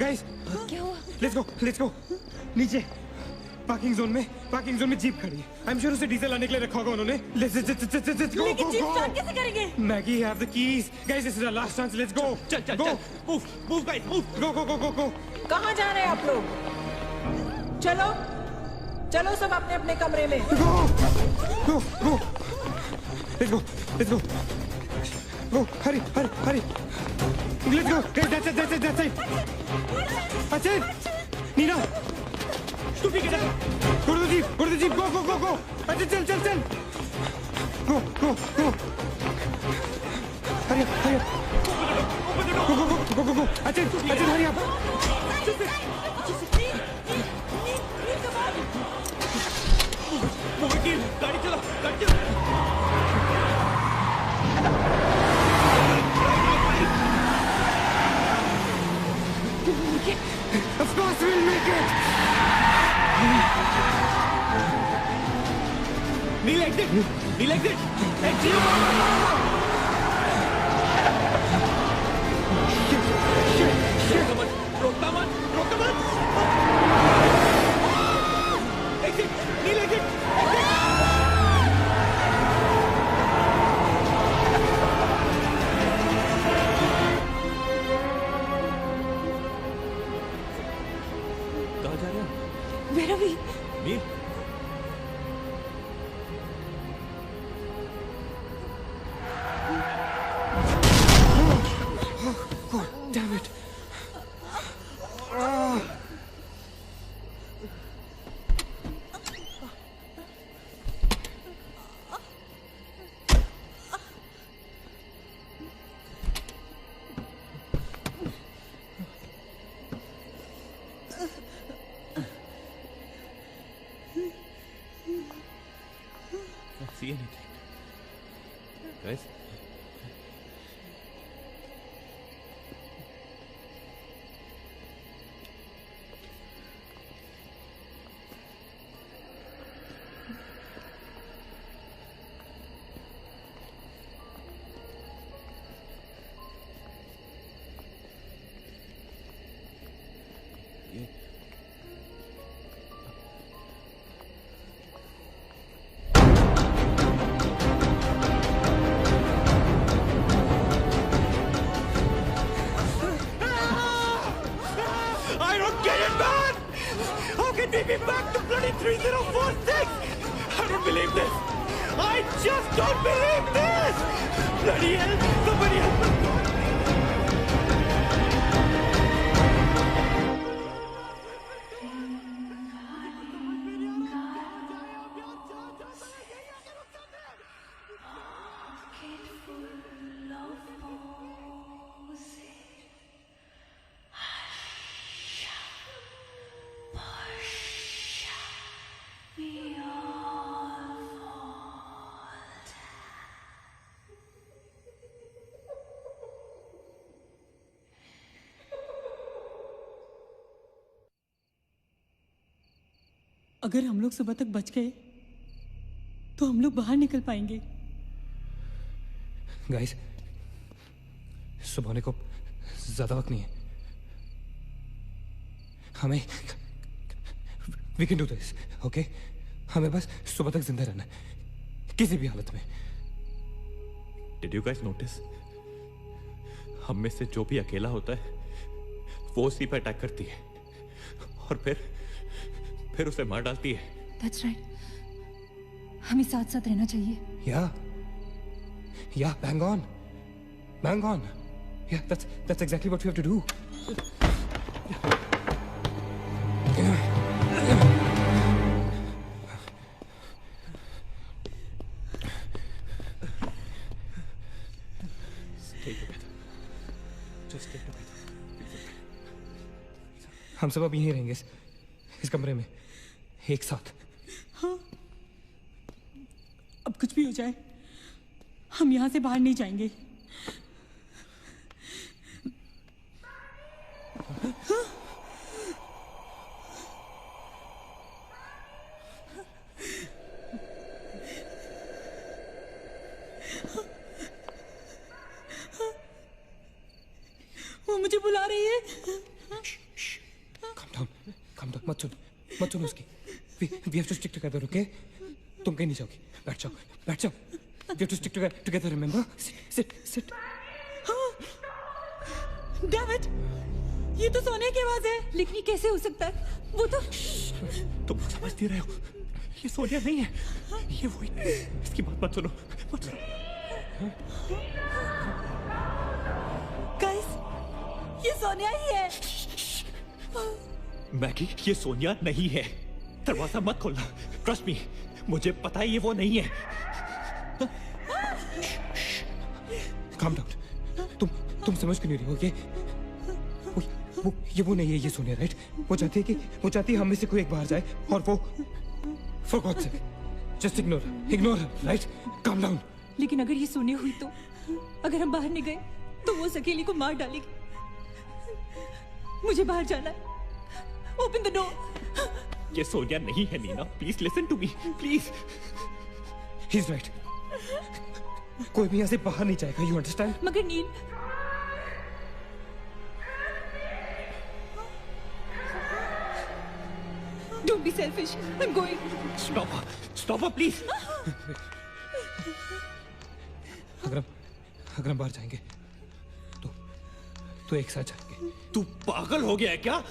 Guys, क्या हुआ? लेट्स गो नीचे। पार्किंग जोन में जीप खड़ी है। आई एम श्योर उसे डीजल लाने के लिए रखा होगा उन्होंने। Let's go. लेकिन जीप स्टार्ट कैसे करेंगे? Maggie have the keys. Guys, this is our last chance. Let's go. चल मूव गाइस मूव। गो। कहाँ जा रहे हैं आप लोग? चलो सब अपने अपने कमरे में। Go. Let's go. Hurry. Let's go. Guys, that's it. Achin! Nina! Stupid kid! Go to the jeep. Go. Achin, chal. Go. Hurry up. Go. Achin, hurry up. गाड़ी चला। Of course we'll make it! Neil, exit! Exit! Shit! रोकता मत! Exit! Neil, exit! मेरा भी। नील, God damn it! see anything. Guys? Take me back to bloody 3046! I don't believe this! I just don't believe this! Bloody hell! Somebody help me! अगर हम लोग सुबह तक बच गए तो हम लोग बाहर निकल पाएंगे। गाइस, सुबह होने को ज्यादा वक्त नहीं है। हमें we can do this, okay? हमें बस सुबह तक जिंदा रहना है, किसी भी हालत में। Did you guys notice? हम में से जो भी अकेला होता है वो उसी पर अटैक करती है और फिर उसे मार डालती है। That's right. हमें साथ साथ रहना चाहिए। Yeah, bang on. Yeah, that's exactly what we have to do. Stay together. Just stay together. हम सब अब यहीं रहेंगे इस कमरे में एक साथ। हाँ, अब कुछ भी हो जाए हम यहाँ से बाहर नहीं जाएंगे। हाँ? वो मुझे बुला रही है। Calm down, मत सुन उसकी। We have to stick together, okay? तुम कहीं नहीं जाओगी, बैठ जाओ। We have to stick together, remember? Sit. David, ये तो सोने की आवाज है। लेकिन ये कैसे हो सकता है? वो तो तुम समझती रहे हो, ये सोनिया नहीं है, ये वही। इसकी बात मत सुनो। गाइस, ये सोनिया ही है। मैगी, ये सोनिया नहीं है। दरवाजा मत खोलना। ट्रस्ट मी, मुझे पता है ये वो नहीं है। Calm down. तुम समझ क्यों नहीं रही हो? ये वो नहीं है, ये सोनिया, राइट? वो चाहती है हम में से कोई एक बाहर जाए और वो for God's sake, just ignore her, right? Calm down. लेकिन अगर ये सोनिया हुई तो अगर हम बाहर नहीं गए तो वो सकेली को मार डालेगी। मुझे बाहर जाना है। Open the door. ये सोनिया नहीं है Nina. Please listen to me, please. He's right. कोई भी यहाँ से बाहर नहीं जाएगा, you understand? मगर नील, don't be selfish. I'm going. Stop her, please. अगर हम बाहर जाएंगे तो एक साथ जाएंगे। तू पागल हो गया है क्या?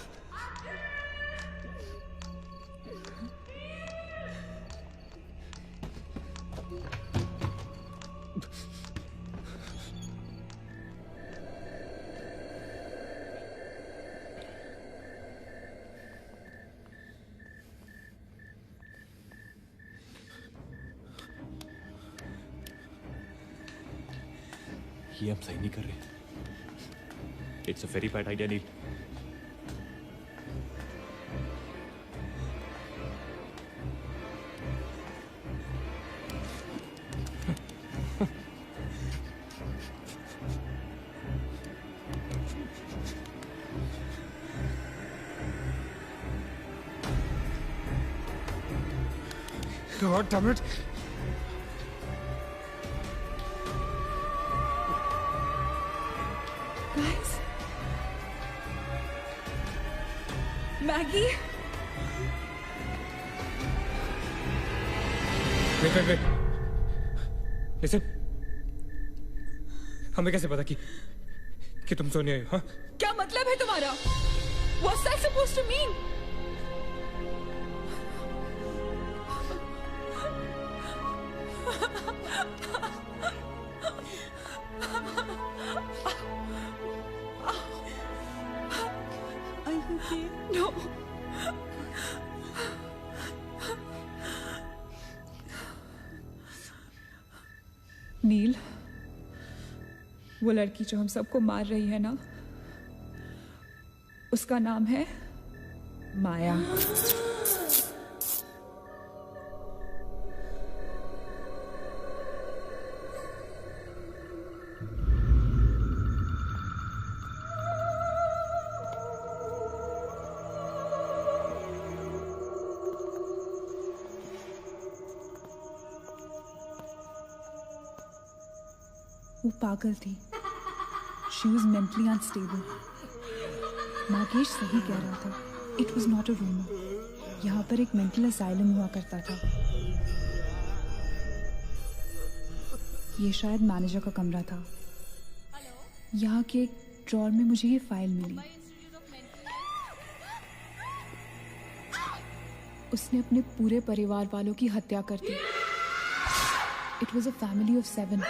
ये हम सही नहीं कर रहे। It's a very bad idea Neel. God damn it. Guys, Maggie. Wait. Listen. हमें कैसे पता कि तुम सोने आई हो? हाँ? क्या मतलब है तुम्हारा? What's that supposed to mean? Are you okay? No. नील, वो लड़की जो हम सबको मार रही है ना, उसका नाम है माया। वो पागल थी। She was mentally unstable. Nagesh सही कह रहा था, it was not a rumour. यहाँ पर एक मेंटल असाइलम हुआ करता था। ये शायद मैनेजर का कमरा था। यहाँ के एक ड्रॉर में मुझे ये फाइल मिली। उसने अपने पूरे परिवार वालों की हत्या कर दी। It was a family of 7।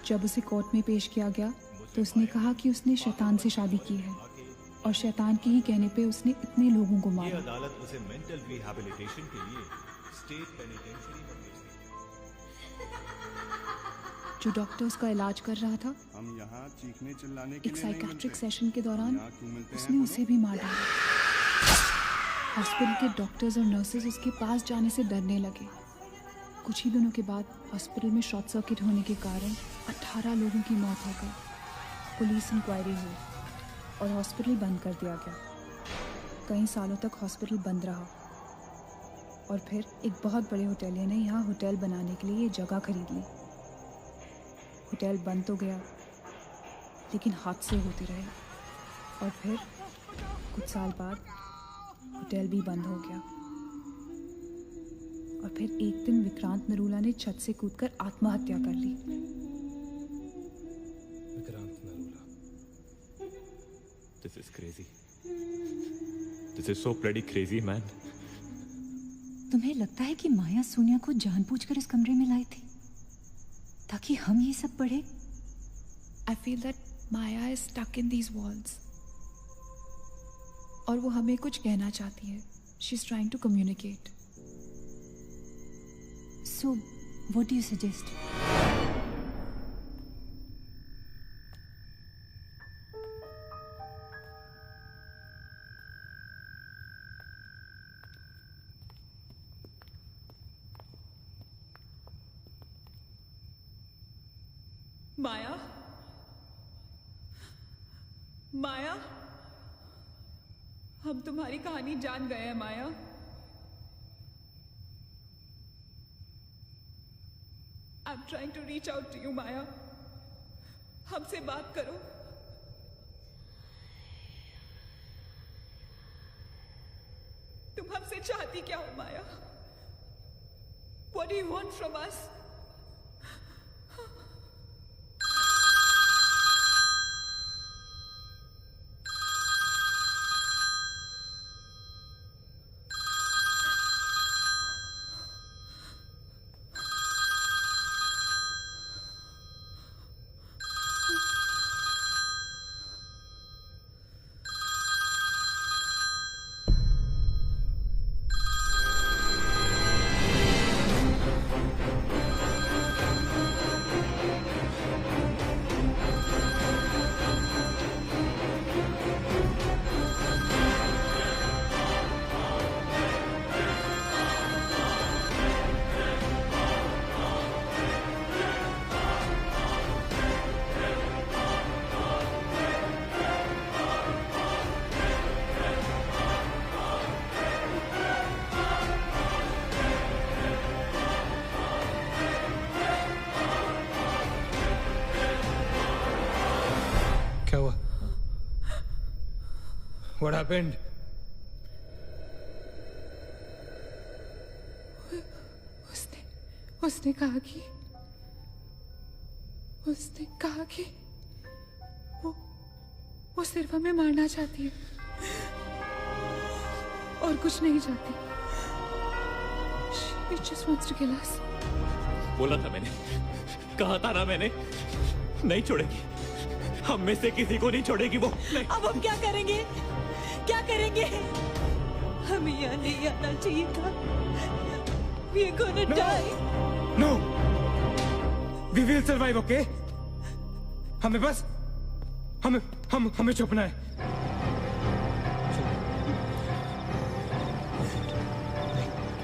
जब उसे कोर्ट में पेश किया गया तो उसने कहा कि उसने शैतान से शादी की है और शैतान के ही कहने पे उसने इतने लोगों को मारा। अदालत उसे मेंटल रिहैबिलिटेशन के लिए स्टेट पेनिटेंशियरी में भेज दी। जो डॉक्टर उसका इलाज कर रहा था, हम यहाँ चीखने चिल्लाने के एक लिए साइकेट्रिक सेशन के दौरान उसने उसे भी मार डाला। हॉस्पिटल के डॉक्टर्स और नर्सेज उसके पास जाने से डरने लगे। कुछ ही दिनों के बाद हॉस्पिटल में शॉर्ट सर्किट होने के कारण 18 लोगों की मौत हो गई। पुलिस इंक्वायरी हुई और हॉस्पिटल बंद कर दिया गया। कई सालों तक हॉस्पिटल बंद रहा और फिर एक बहुत बड़े होटेलियर ने यहाँ होटल बनाने के लिए ये जगह खरीद ली। होटल बंद तो गया, लेकिन हादसे होते रहे और फिर कुछ साल बाद होटल भी बंद हो गया। और फिर एक दिन विक्रांत नरूला ने छत से कूदकर आत्महत्या कर ली। Vikrant Narula. This is crazy. This is so bloody crazy, man. तुम्हें लगता है कि माया सोनिया को जानबूझकर इस कमरे में लाई थी ताकि हम ये सब पढ़े? I feel that Maya is stuck in these walls. और वो हमें कुछ कहना चाहती है। She's trying to communicate. So, what do you suggest? माया, माया, हम तुम्हारी कहानी जान गए हैं माया। I'm trying to reach out to you, माया। हमसे बात करो। तुम हमसे चाहती क्या हो माया? What do you want from us? क्या हुआ? What happened? उसने कहा कि वो सिर्फ हमें मारना चाहती है और कुछ नहीं चाहती। She just wants to kill us. बोला था मैंने, कहा था ना मैंने, नहीं छोड़ेगी, हम में से किसी को नहीं छोड़ेगी वो। नहीं। अब हम क्या करेंगे? क्या करेंगे? हमें यहाँ नहीं आना चाहिए था। We are gonna die. No. We will survive, okay? हमें बस हमें छुपना है।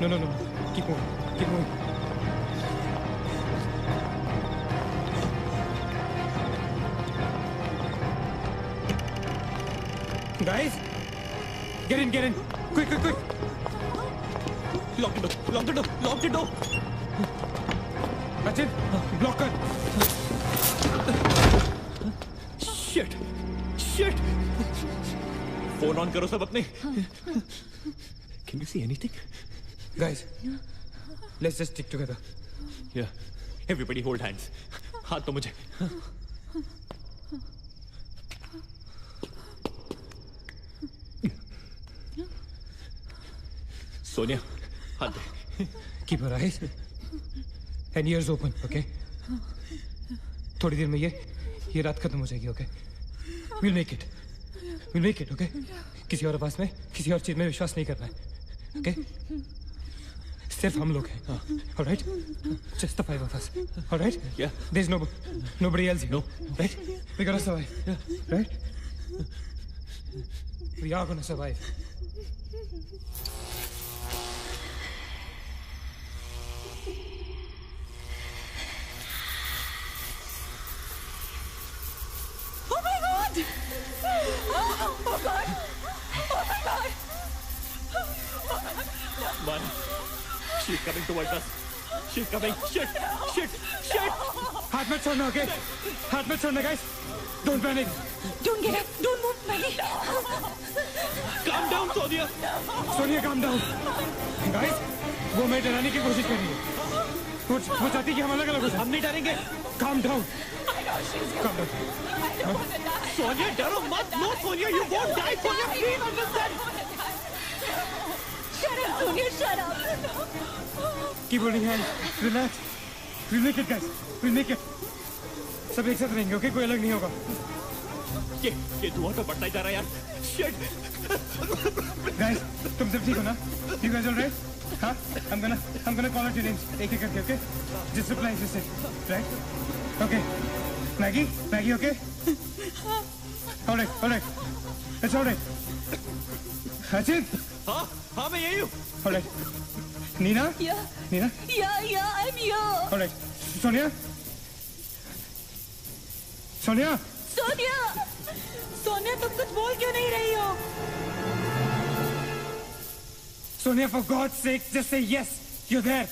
No. Keep moving. Guys, get in. Quick. Lock the door. Rachin, block her. Shit shit phone on करो सब अपने can you see anything guys let's just stick together या everybody hold hands हाथ तो मुझे सोनिया हाथ they keep your eyes and years open okay थोड़ी देर में ये रात खत्म हो जाएगी okay will make it okay किसी और आवाज में किसी और चीज में विश्वास नहीं करना है ओके सिर्फ हम लोग हैं alright just the 5 of us alright yeah there is nobody else here. No. Right? We're gonna survive. Right? We are gonna survive. Oh my God! Oh God! Oh my God! Man, she's coming towards us. She's coming. Shit! हाथ मत छोड़ना okay हाथ मत छोड़ना guys don't panic Don't get up! Don't move, Maggie! Calm down, Sonia! Sonia calm down guys वो मैं डराने की कोशिश कर रही है वो चाहती है कि हम अलग अलग हो जाएं हम नहीं डरेंगे calm down calm down Sonia डरो मत no Sonia you won't die Sonia please understand Shut up, Sonia! Shut up! Keep holding hands. Relax. We'll make it, guys. We'll make it. सब एक साथ रहेंगे, okay? कोई अलग नहीं होगा. ये धुआं तो बढ़ता ही जा रहा है यार. Shit. Guys, तुम सब ठीक हो ना? You guys all right? हाँ? I'm gonna call out your names. एक एक करके, okay? Just reply, just say. Right? Okay. Maggie, okay? All right. It's all right. Achit? हाँ मैं यही हूँ. All right. Nina? Yeah. Nina? Yeah, I'm here. All right. Sonia? Sonia तुम कुछ बोल क्यों नहीं रही हो? Sonia, for God's sake, just say yes. You're there.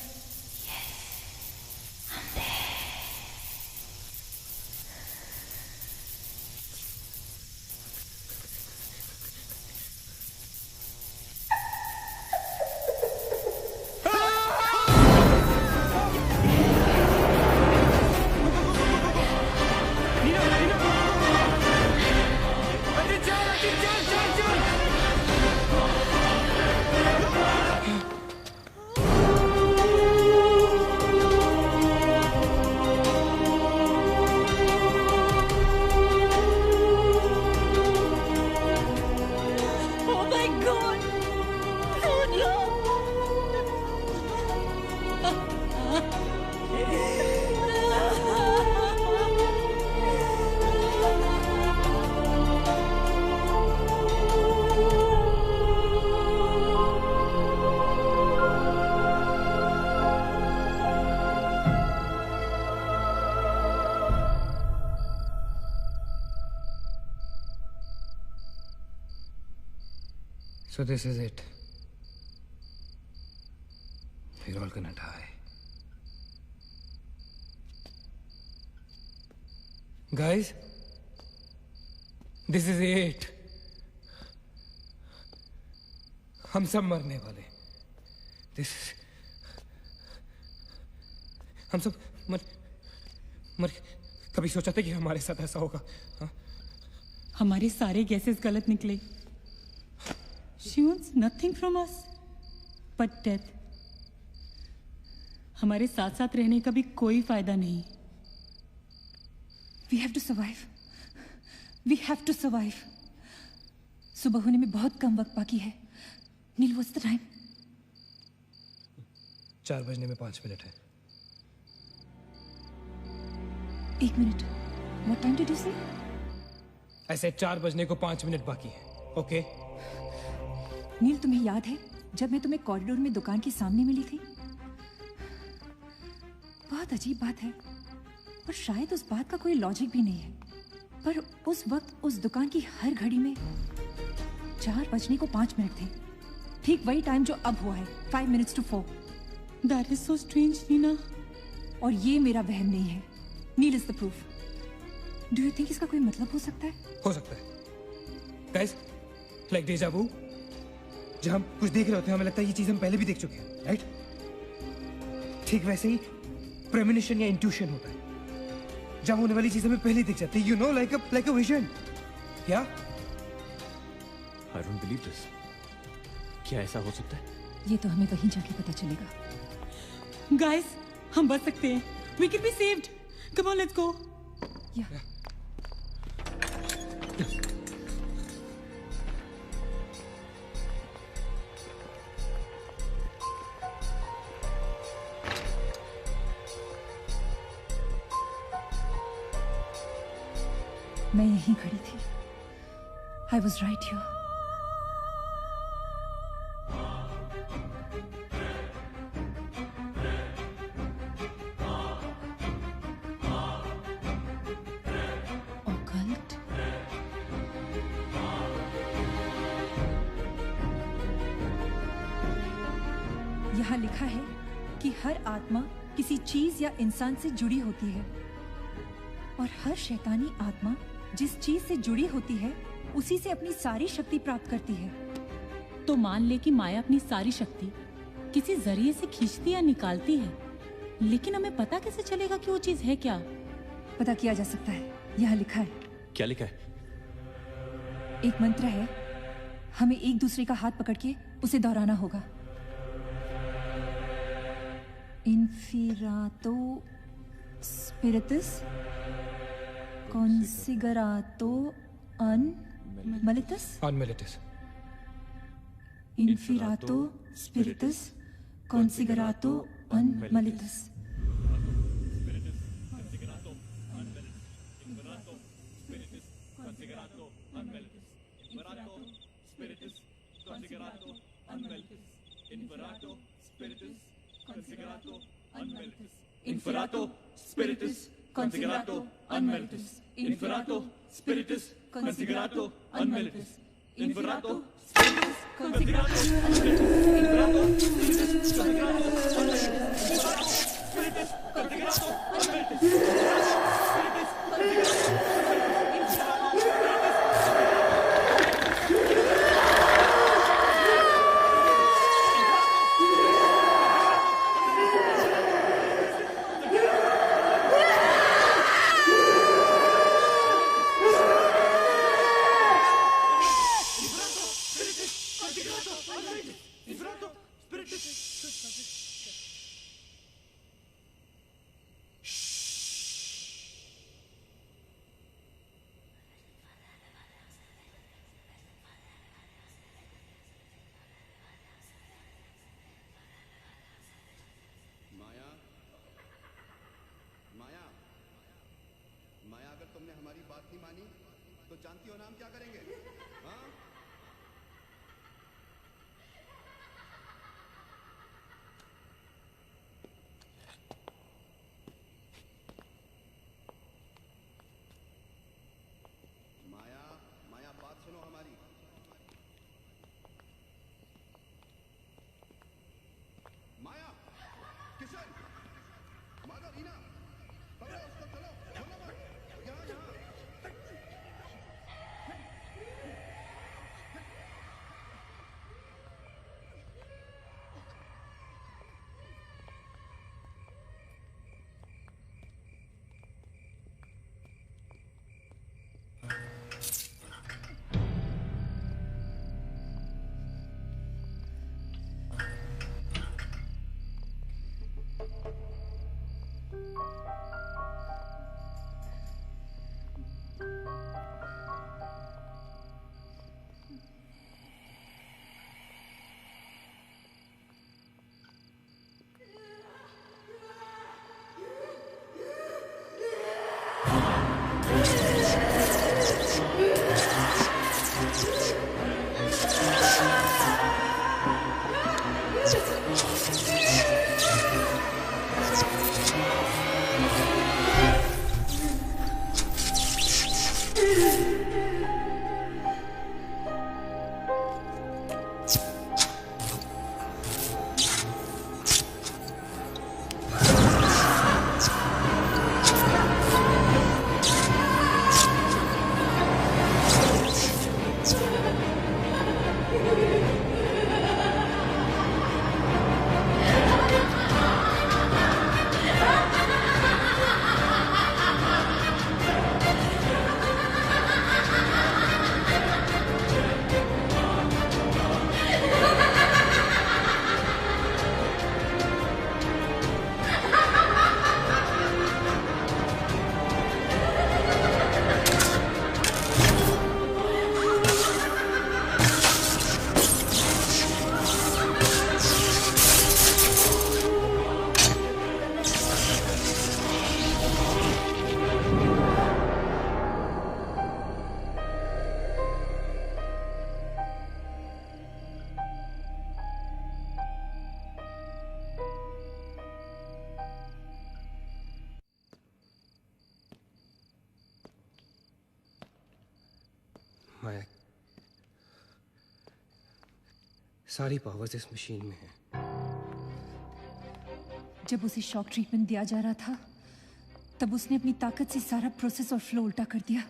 So this is it. We're all gonna die. Guys, this is it. हम सब मरने वाले. This हम सब मर कभी सोचा था कि हमारे साथ ऐसा होगा? हाँ? हमारे सारे गैसेस गलत निकले. She wants nothing from us but death. हमारे साथ साथ रहने का भी कोई फायदा नहीं. We have to survive. We have to survive. सुबह होने में बहुत कम वक्त बाकी है. नील, what's the time? 4 बजने में 5 मिनट है. 1 minute. What time did you say? ऐसे 4 बजने को 5 मिनट बाकी है. Okay? नील, तुम्हें याद है जब मैं तुम्हें कॉरिडोर में दुकान के सामने मिली थी? बहुत अजीब बात है और शायद उस बात का कोई लॉजिक भी नहीं है, पर उस वक्त उस दुकान की हर घड़ी में 4 बजने को 5 मिनट थे. ठीक वही टाइम जो अब हुआ है, 5 minutes to 4. That is so strange, Neena. और ये मेरा वहम नहीं है. नील is the proof. Do you think इसका कोई मतलब हो सकता है? हो सकता है गाइस, लाइक डेजा वू, जब हम कुछ देख रहे होते हैं हमें लगता है ये चीज हम पहले भी देख चुके हैं, राइट? ठीक वैसे ही प्रेमोनिशन या इंट्यूशन होता है, जब होने वाली चीज हमें पहले दिख जाती है, you know, like a vision. क्या? I don't believe this. क्या ऐसा हो सकता है? ये तो हमें वहीं जाके पता चलेगा। गाइस, हम बच सकते हैं। We can be saved. Come on, let's go. Yeah. मैं यहीं खड़ी थी। I was right here. Occult? यहाँ लिखा है कि हर आत्मा किसी चीज या इंसान से जुड़ी होती है और हर शैतानी आत्मा जिस चीज से जुड़ी होती है उसी से अपनी सारी शक्ति प्राप्त करती है। तो मान ले कि माया अपनी सारी शक्ति किसी जरिए से खींचती या निकालती है, लेकिन हमें पता कैसे चलेगा कि वो चीज है क्या? पता किया जा सकता है, यहाँ लिखा है। क्या लिखा है? एक मंत्र है, हमें एक दूसरे का हाथ पकड़ के उसे दोहराना होगा। इन्फिरातो स्पिरिटस कॉन्सिगरातो अनमिलिटस। इन्फिरातो स्पिरिटस कॉन्सिगरातो अनमिलिटस। Inferato spiritus considerato unmeritus. Inferato spiritus considerato unmeritus. Inferato spiritus considerato unmeritus. Inferato spiritus considerato unmeritus. Inferato spiritus considerato unmeritus. Spiritus तुमने हमारी बात नहीं मानी तो जानती हो ना हम क्या करेंगे? हाँ? माया, माया बात सुनो हमारी। माया, किशन, माधव, रीना, पकड़ो उसको, चलो, बोलो मत, यहाँ यहाँ। माया, सारी पावर्स इस मशीन में है। जब उसे शॉक ट्रीटमेंट दिया जा रहा था तब उसने अपनी ताकत से सारा प्रोसेस और फ्लो उल्टा कर दिया।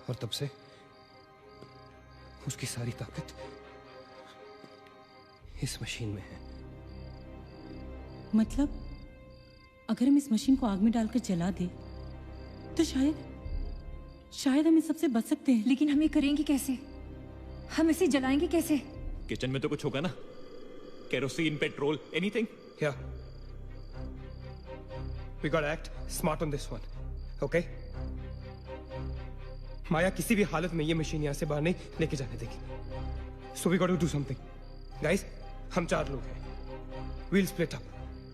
और तब से उसकी सारी ताकत इस मशीन में है। मतलब अगर हम इस मशीन को आग में डालकर जला दे तो शायद हम इस सबसे बच सकते हैं। लेकिन हम ये करेंगे कैसे? हम इसे जलाएंगे कैसे? किचन में तो कुछ होगा ना, kerosene, petrol, anything. Yeah. We gotta act smart on this one, okay? माया किसी भी हालत में ये मशीन यहाँ से बाहर नहीं लेके जाने देगी। So we gotta do something. Guys, हम 4 लोग हैं। We'll split up.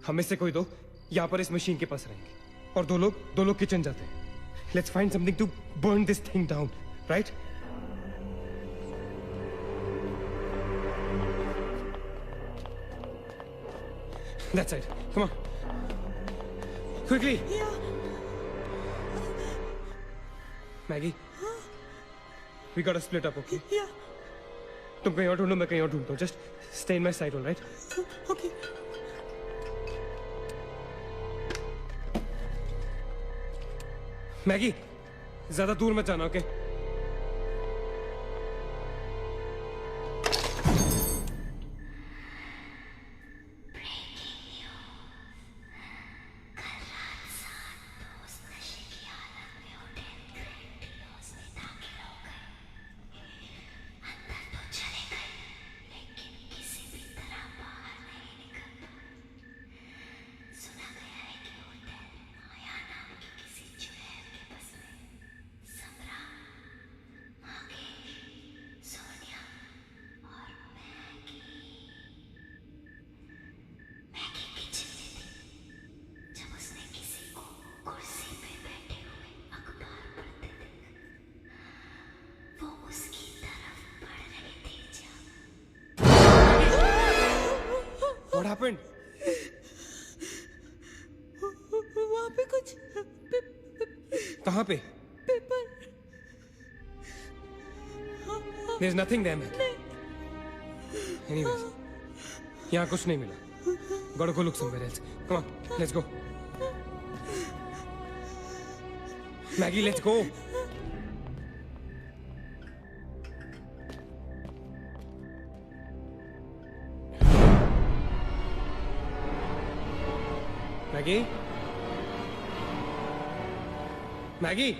हमें से कोई 2 यहाँ पर इस मशीन के पास रहेंगे और 2 लोग किचन जाते हैं। Let's find something to burn this thing down, right? That side. Come on. Quickly. Yeah. Maggie. We gotta split up, okay? Yeah. तुम कहीं और ढूंढो, मैं कहीं और ढूंढता हूँ. Just stay in my side, all right? Okay. Maggie, ज़्यादा दूर मत जाना, okay? What happened? वहाँ पे कुछ कहाँ पे? Paper. There's nothing there, man. Anyways, यहाँ कुछ नहीं मिला. Gotta go look somewhere else. Come on, let's go. Maggie, let's go. Maggie? Maggie?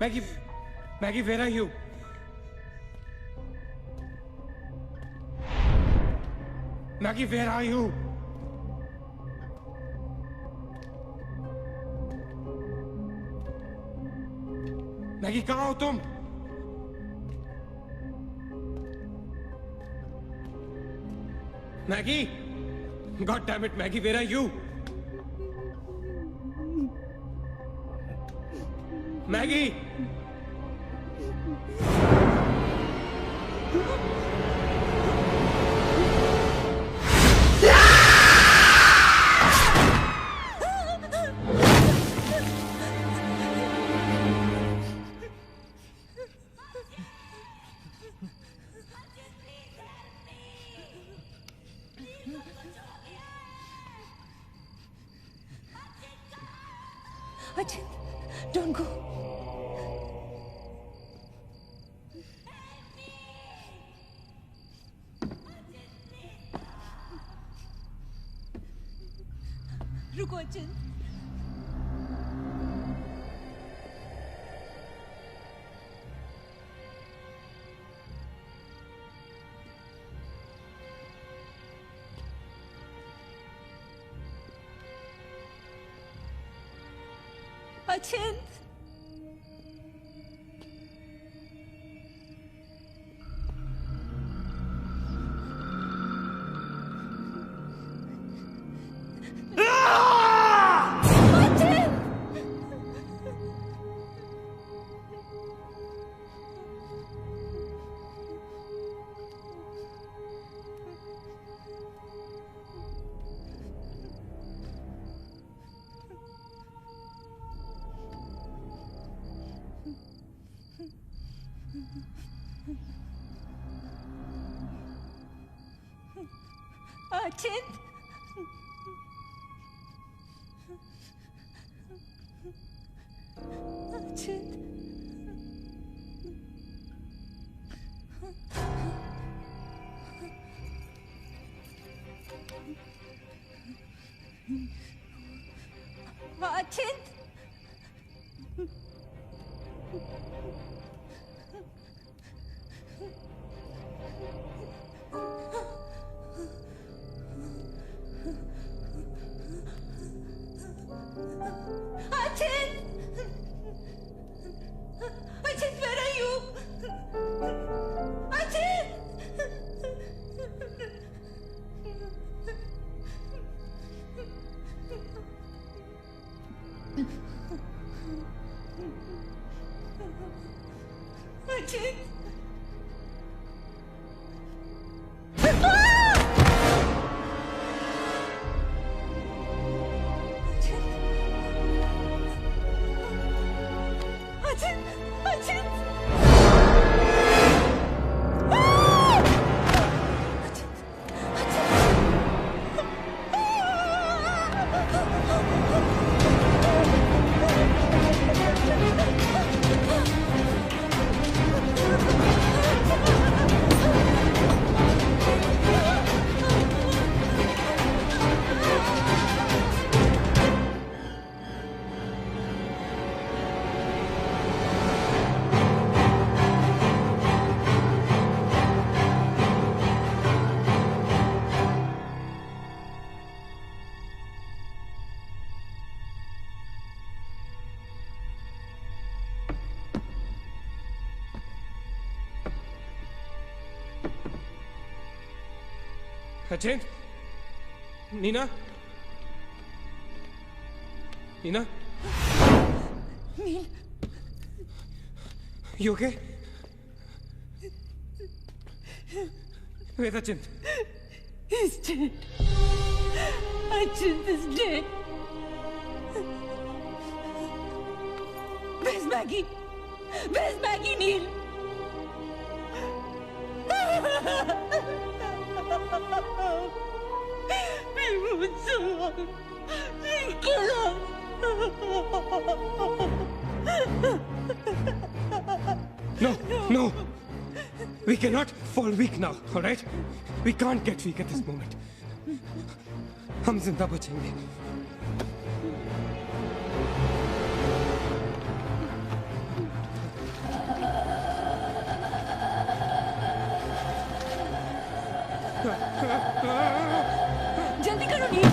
Maggie? Maggie, where are you? Maggie, where are you? Maggie, कहाँ हो तुम? Maggie? God damn it, Maggie, where are you? Maggie! Ajit, don't go. रुको अचिंत, अचिंत अचिंत अचिंत अचिंत Ajit, where are you? Ajit! Ajit! अचिंत, Neena, Neena, nil, you okay? Where's Achint? He's dead. Achint is dead. Where's Maggie? Where's Maggie, Neil? No, no. We cannot fall weak now, all right? We can't get weak at this moment. हम जिंदा बचेंगे. जल्दी करो नील.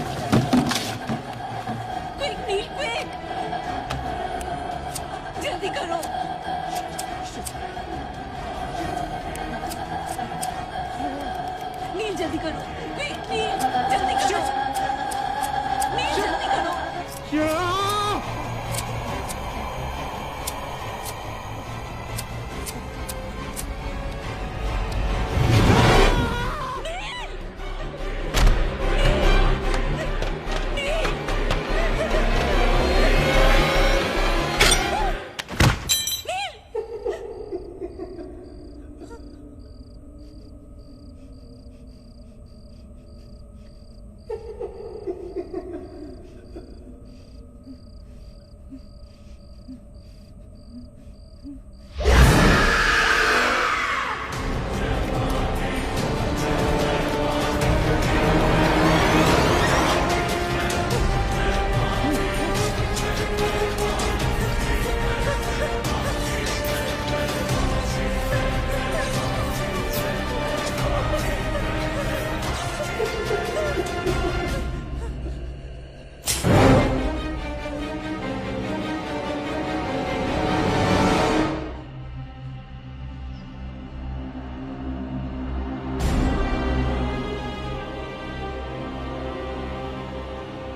Quick, नील, quick. जल्दी करो. नील जल्दी करो. Quick, नील जल्दी करो. नील जल्दी करो.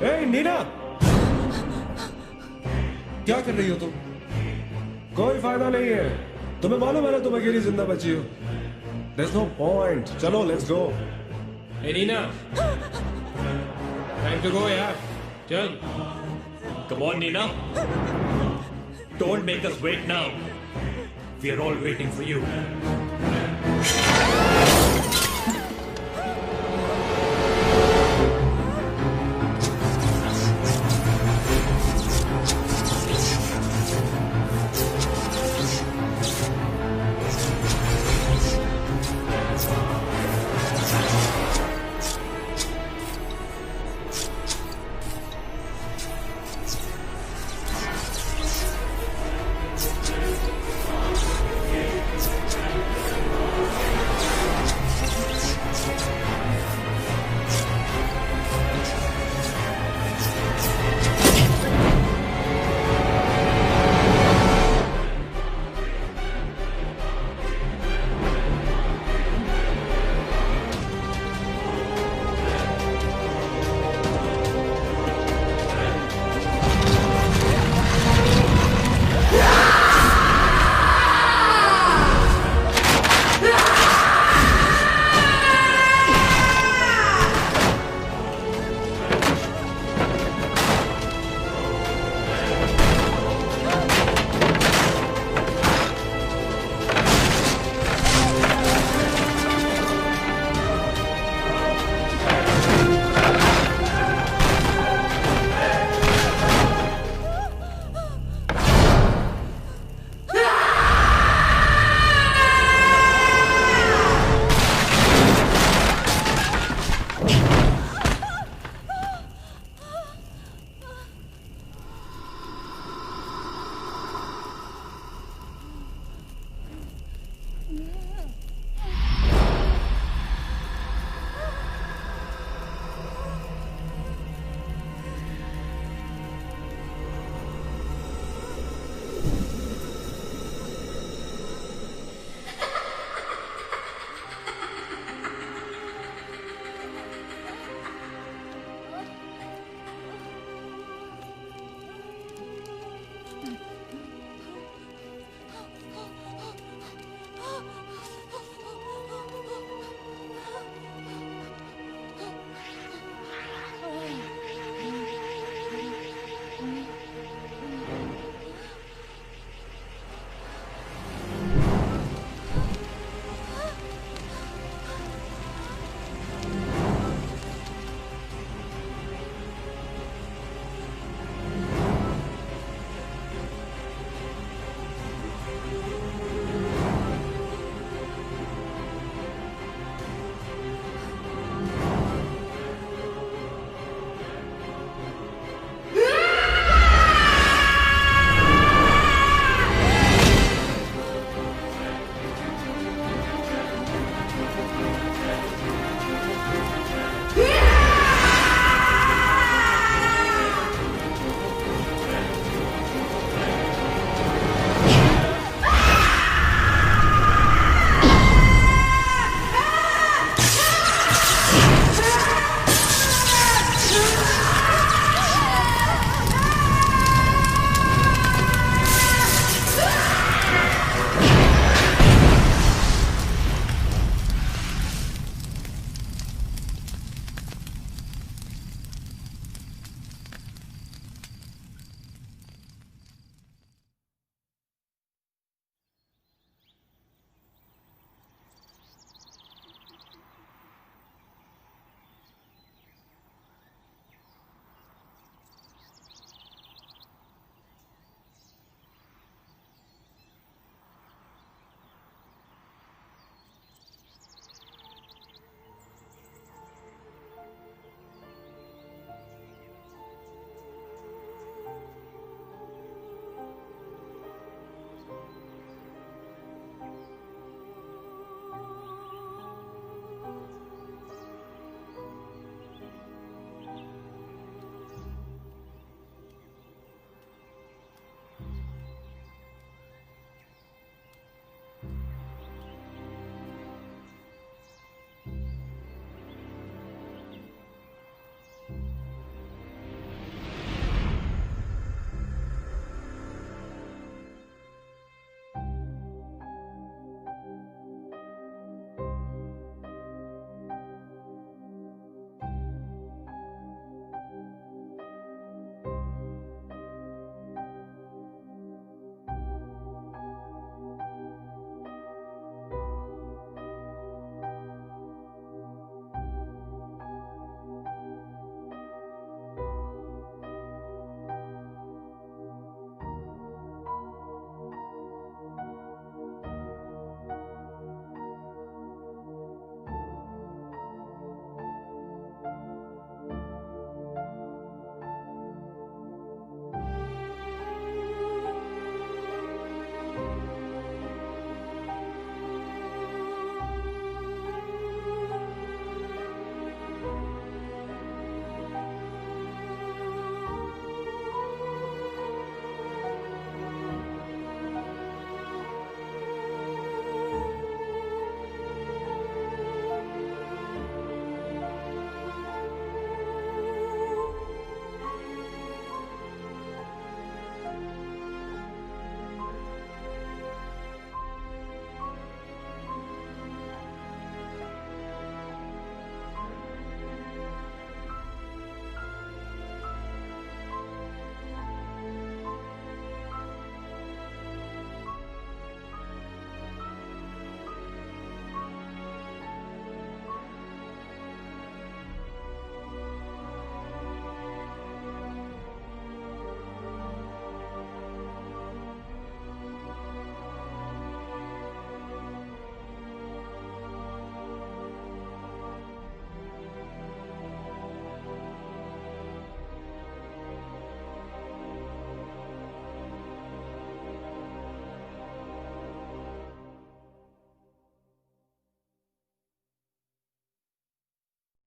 ए नीना, क्या कर रही हो तुम? कोई फायदा नहीं है, तुम्हें मालूम है ना तुम अकेली जिंदा बची हो। There's no point. चलो लेट्स गो। ए नीना, टाइम टू गो यार, चल। Come on, Nina. Don't make us wait now. We are all waiting for you.